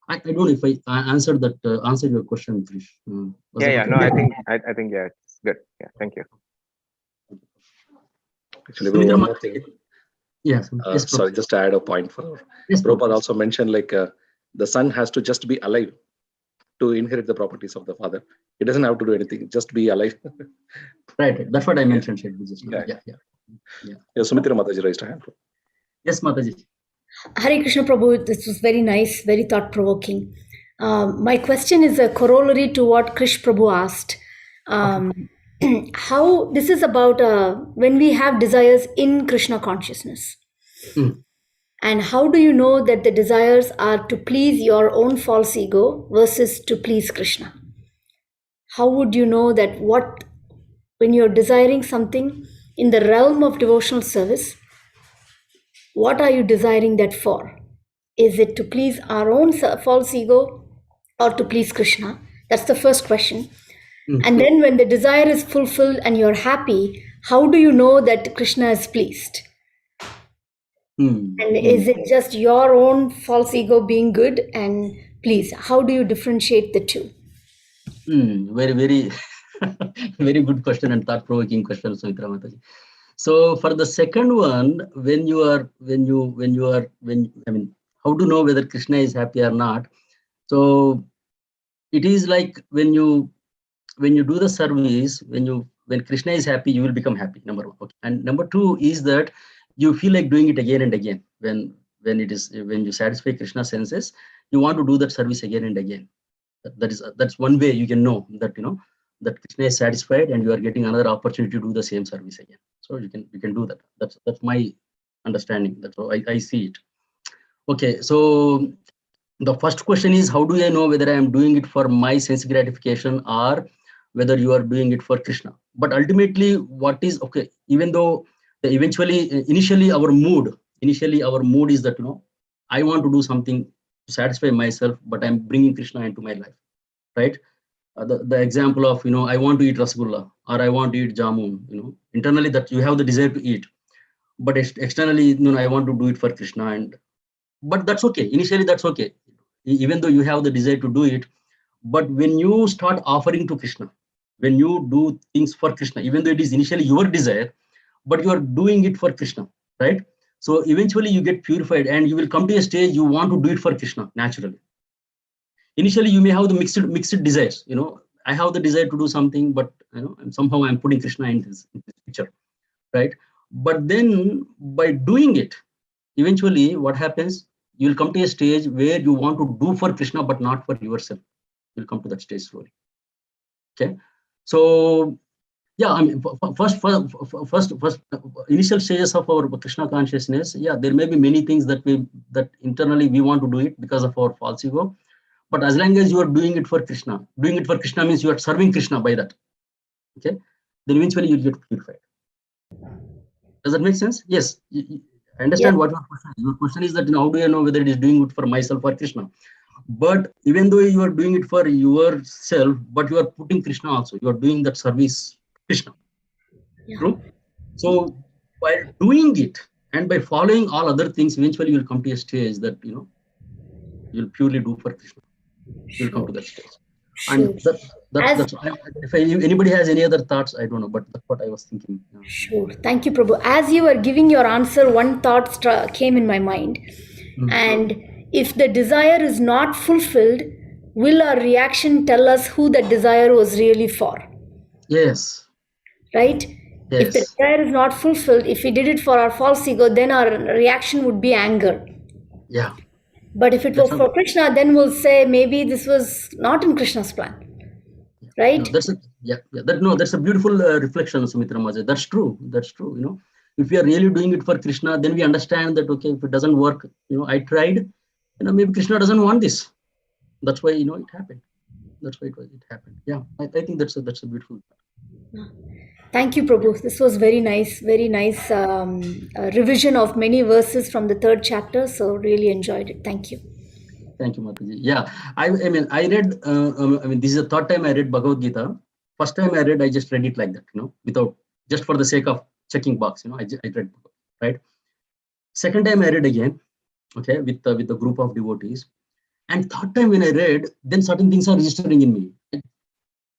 I don't know if I answered your question, Krish. No, I think yeah, it's good. Yeah, thank you. Actually, one more thing. Yes. Sorry, just to add a point for Prabhupada also mentioned, like the son has to just be alive to inherit the properties of the father. He doesn't have to do anything, just be alive. Right. That's what I mentioned. Yeah. Sumitra Mataji raised her hand. Yes, Mataji. Hare Krishna Prabhu, this was very nice, very thought-provoking. My question is a corollary to what Krish Prabhu asked. How this is about when we have desires in Krishna consciousness. And how do you know that the desires are to please your own false ego versus to please Krishna? How would you know that when you're desiring something in the realm of devotional service, what are you desiring that for? Is it to please our own false ego or to please Krishna? That's the first question. And then when the desire is fulfilled and you're happy, how do you know that Krishna is pleased? And is it just your own false ego being good and pleased? How do you differentiate the two? Very, very, very good question and thought-provoking question, Sumitra Mataji. So for the second one, how to know whether Krishna is happy or not? So it is like when you do the service, when Krishna is happy, you will become happy, number one. Okay. And number two is that you feel like doing it again and again. When you satisfy Krishna's senses, you want to do that service again and again. That's one way you can know that that Krishna is satisfied and you are getting another opportunity to do the same service again. So you can do that. That's my understanding. That's how I see it. Okay, so the first question is, how do I know whether I am doing it for my sense gratification or whether you are doing it for Krishna? But ultimately, even though Initially our mood is that, I want to do something to satisfy myself, but I'm bringing Krishna into my life, right? The example of, I want to eat rasgulla, or I want to eat jamun, internally that you have the desire to eat, but externally, I want to do it for Krishna, but that's okay. Initially, that's okay, even though you have the desire to do it. But when you start offering to Krishna, when you do things for Krishna, even though it is initially your desire, but you are doing it for Krishna, right? So eventually you get purified, and you will come to a stage you want to do it for Krishna naturally. Initially, you may have the mixed desires. I have the desire to do something, but somehow I'm putting Krishna in this picture, right? But then by doing it, eventually what happens? You will come to a stage where you want to do for Krishna, but not for yourself. You'll come to that stage slowly. Okay, so yeah, I mean, first initial stages of our Krishna consciousness, yeah, there may be many things that internally we want to do it because of our false ego. But as long as you are doing it for Krishna means you are serving Krishna by that. Okay, then eventually you get purified. Does that make sense? Yes. I understand what your question is. Your question is that, how do I know whether it is doing it for myself or Krishna? But even though you are doing it for yourself, but you are putting Krishna also. You are doing that service Krishna. Yeah. True? So by doing it and by following all other things, eventually you will come to a stage that, you'll purely do for Krishna. You'll come to that stage. And that's if anybody has any other thoughts, I don't know, but that's what I was thinking. Sure. Thank you, Prabhu. As you were giving your answer, one thought came in my mind. And if the desire is not fulfilled, will our reaction tell us who the desire was really for? Yes. Right? Yes. If the desire is not fulfilled, if we did it for our false ego, then our reaction would be anger. Yeah. But if it was for Krishna, then we'll say maybe this was not in Krishna's plan. Right? No, that's a beautiful reflection, Sumitra Maja. That's true. If we are really doing it for Krishna, then we understand that, okay, if it doesn't work, I tried, maybe Krishna doesn't want this. That's why, it happened. That's why it happened. Yeah, I think that's a beautiful part. Thank you, Prabhu. This was very nice revision of many verses from the 3rd chapter. So really enjoyed it. Thank you. Thank you, Mataji. Yeah, I read, this is the 3rd time I read Bhagavad Gita. First time I read, I just read it like that, without, just for the sake of checking box, I read, right? Second time I read again, okay, with the group of devotees. And 3rd time when I read, then certain things are registering in me.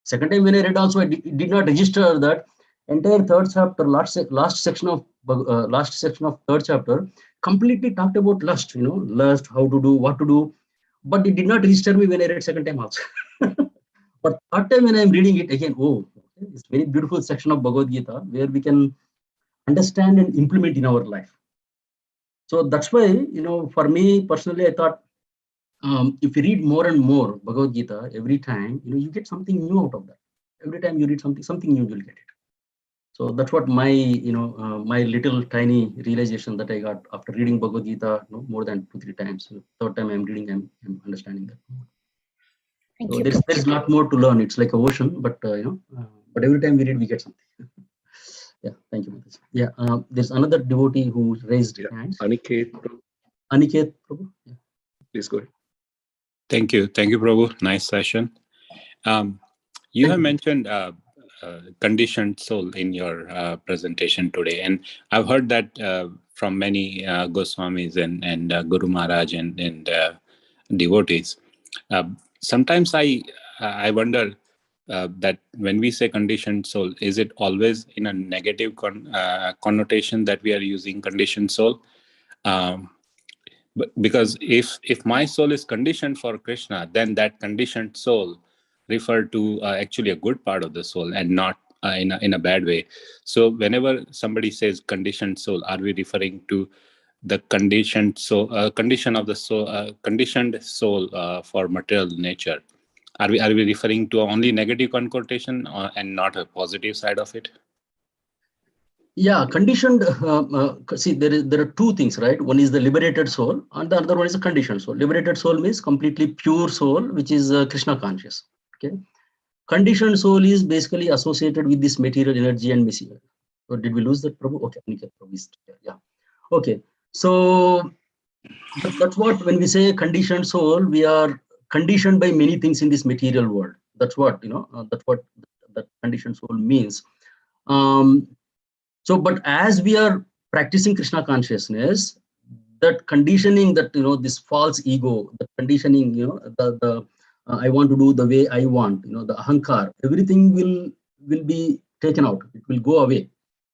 Second time when I read also, I did not register that entire 3rd chapter, last section of 3rd chapter, completely talked about lust, lust, how to do, what to do. But it did not register me when I read second time also. But 3rd time when I'm reading it again, it's a very beautiful section of Bhagavad Gita where we can understand and implement in our life. So that's why, for me personally, I thought, if you read more and more Bhagavad Gita every time, you get something new out of that. Every time you read something new, you'll get it. So that's what my, my little tiny realization that I got after reading Bhagavad Gita more than 2-3 times. So 3rd time I'm reading, I'm understanding that more. Thank So you. there's a lot more to learn. It's like an ocean, but but every time we read, we get something. Yeah, thank you. Yeah, there's another devotee who raised hands. Aniket, Prabhu. Yeah. Please go ahead. Thank you, Prabhu. Nice session. You have mentioned conditioned soul in your presentation today, and I've heard that from many Goswamis and Guru Maharaj and devotees. Sometimes I wonder that when we say conditioned soul, is it always in a negative connotation that we are using conditioned soul? But because if my soul is conditioned for Krishna, then that conditioned soul refer to actually a good part of the soul and not in a bad way. So whenever somebody says conditioned soul, are we referring to the conditioned soul, condition of the soul, conditioned soul for material nature? Are we referring to only negative connotation and not a positive side of it? Yeah, conditioned. See, there are 2 things, right? One is the liberated soul, and the other one is a conditioned soul. Liberated soul means completely pure soul, which is Krishna conscious. Okay, conditioned soul is basically associated with this material energy and So did we lose that Prabhu? Okay, Aniket Prabhu is here. Yeah. Okay. So that's what, when we say conditioned soul, we are conditioned by many things in this material world. That's what, that's what that conditioned soul means. So, but as we are practicing Krishna consciousness, that conditioning, that, this false ego, the conditioning, the I want to do the way I want, the ahankar, everything will be taken out. It will go away.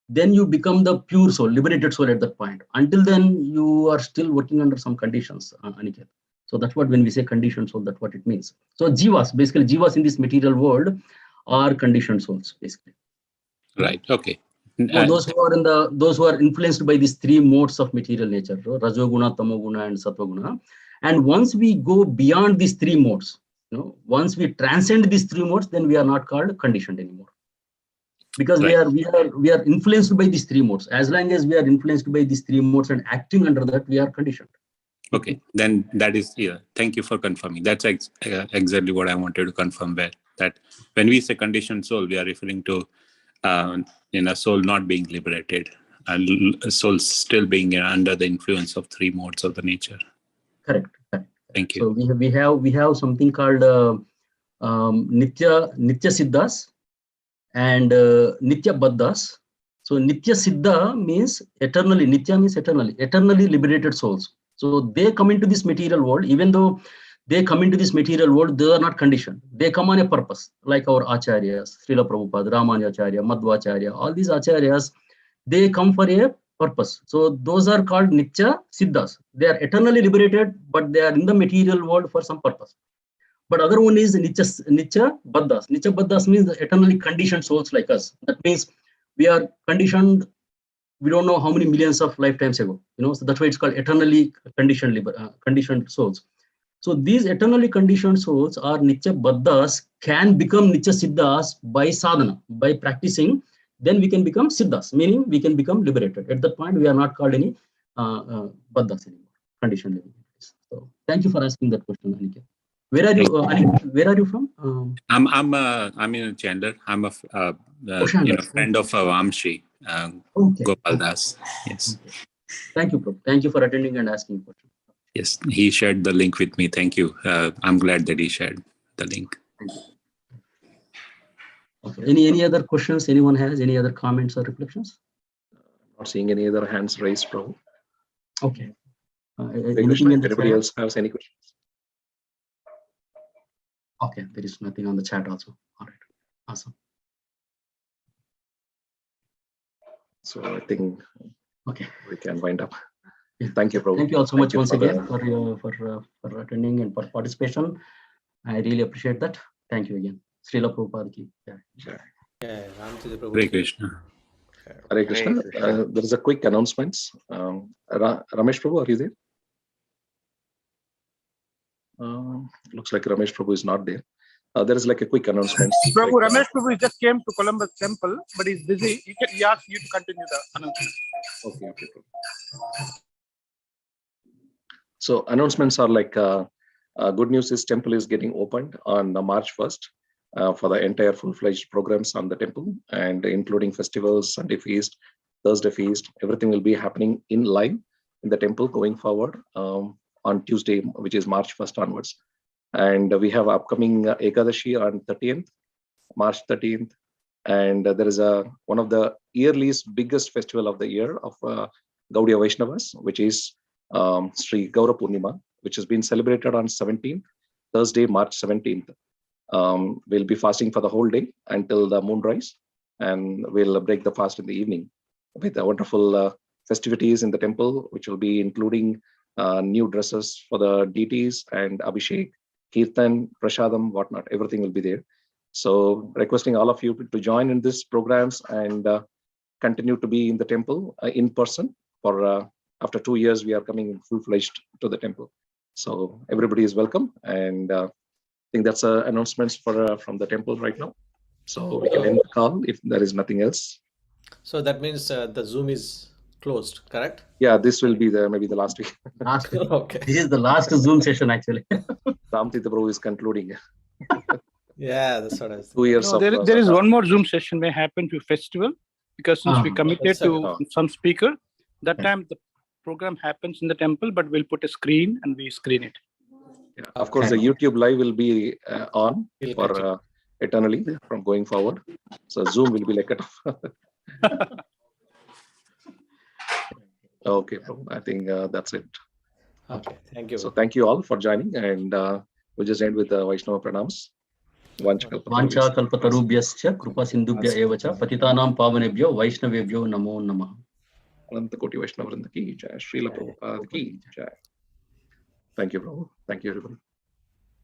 Then you become the pure soul, liberated soul at that point. Until then, you are still working under some conditions, Aniket. So that's what, when we say conditioned soul, that's what it means. So jivas, basically jivas in this material world are conditioned souls, basically. Right. Okay. Those who are influenced by these three modes of material nature, Rajoguna, Tamoguna, and Satvaguna. And once we go beyond these three modes, once we transcend these three modes, then we are not called conditioned anymore. Because right. we are influenced by these three modes. As long as we are influenced by these three modes and acting under that, we are conditioned. Okay, then that is, yeah, thank you for confirming. That's exactly what I wanted to confirm there. That when we say conditioned soul, we are referring to a soul not being liberated, and a soul still being under the influence of three modes of the nature. Correct. Thank you. So we have something called Nitya Siddhas and Nitya Baddhas. So Nitya Siddha means eternally, Nitya means eternally liberated souls. So they come into this material world. Even though they come into this material world, they are not conditioned. They come on a purpose, like our acharyas, Srila Prabhupada, Ramanujacharya, Madhvacharya, all these acharyas, they come for a purpose. So those are called Nitya Siddhas. They are eternally liberated, but they are in the material world for some purpose. But other one is Nitya Baddhas. Nitya Baddhas means the eternally conditioned souls like us. That means we are conditioned, we don't know how many millions of lifetimes ago. So that's why it's called eternally conditioned souls. So these eternally conditioned souls are Nitya Baddhas, can become Nitya Siddhas by sadhana, by practicing. Then we can become Siddhas, meaning we can become liberated. At that point, we are not called any Baddhas anymore, conditioned living. So thank you for asking that question, Aniket. Where are you? Where are you from? I'm in Chandler. I'm a friend of Vamshi, Gopal Das. Yes. Okay. Thank you, Prabhu. Thank you for attending and asking questions. Yes, he shared the link with me. Thank you. I'm glad that he shared the link. Thank you. Okay. Any other questions? Anyone has any other comments or reflections? Not seeing any other hands raised, Prabhu. Okay. Anybody else has any questions? Okay, there is nothing on the chat also. All right, awesome. So I think okay, we can wind up. Yeah. Thank you, Prabhu. Thank you all so much once again for attending and for participation. I really appreciate that. Thank you again. Srila Prabhupada ki. Hare Krishna. Hare Krishna. There is a quick announcements. Ramesh Prabhu, are you there? Looks like Ramesh Prabhu is not there. There is like a quick announcement. Prabhu, Ramesh Prabhu just came to Columbus Temple, but he's busy. He asked you to continue the announcement. Okay, Prabhu. So announcements are like, good news is temple is getting opened on March 1st for the entire full-fledged programs on the temple, and including festivals, Sunday feast, Thursday feast, everything will be happening in live in the temple going forward on Tuesday, which is March 1st onwards. And we have upcoming Ekadashi on 30th, March 13th. And there is one of the yearliest biggest festival of the year of Gaudiya Vaishnavas, which is Sri Gaura Purnima, which has been celebrated on 17th, Thursday, March 17th. We'll be fasting for the whole day until the moonrise, and we'll break the fast in the evening with the wonderful festivities in the temple, which will be including new dresses for the deities and Abhishek, Kirtan, Prashadam, whatnot, everything will be there. So requesting all of you to join in these programs and continue to be in the temple in person. For after 2 years, we are coming full-fledged to the temple. So everybody is welcome, and I think that's announcements for from the temple right now. So we can end the call if there is nothing else. So that means the Zoom is closed, correct? Yeah, this will be maybe the last week. Last week. Okay. This is the last Zoom session actually. Ram Tirtha Prabhu is concluding. Yeah, that's what I was 2 years No, of there is one more Zoom session may happen to festival. because since we committed That's to okay. some speaker, that time the program happens in the temple, but we'll put a screen and we screen it. Yeah. Of course, the Okay. YouTube live will be on We'll for continue. eternally from going forward. So Zoom will be like cut off. Okay, Prabhu, I think that's it. Okay. Thank you. So thank you all for joining, and we'll just end with the Vaishnava pranams. Vancha kalpatarubhyascha kripa sindhubhya eva cha patitanam pavanebhyo vaishnavebhyo namo namah. Ananta Koti Vaishnava Vrinda ki jai. Srila Prabhupada ki jai. Thank you, Prabhu. Thank you, everyone.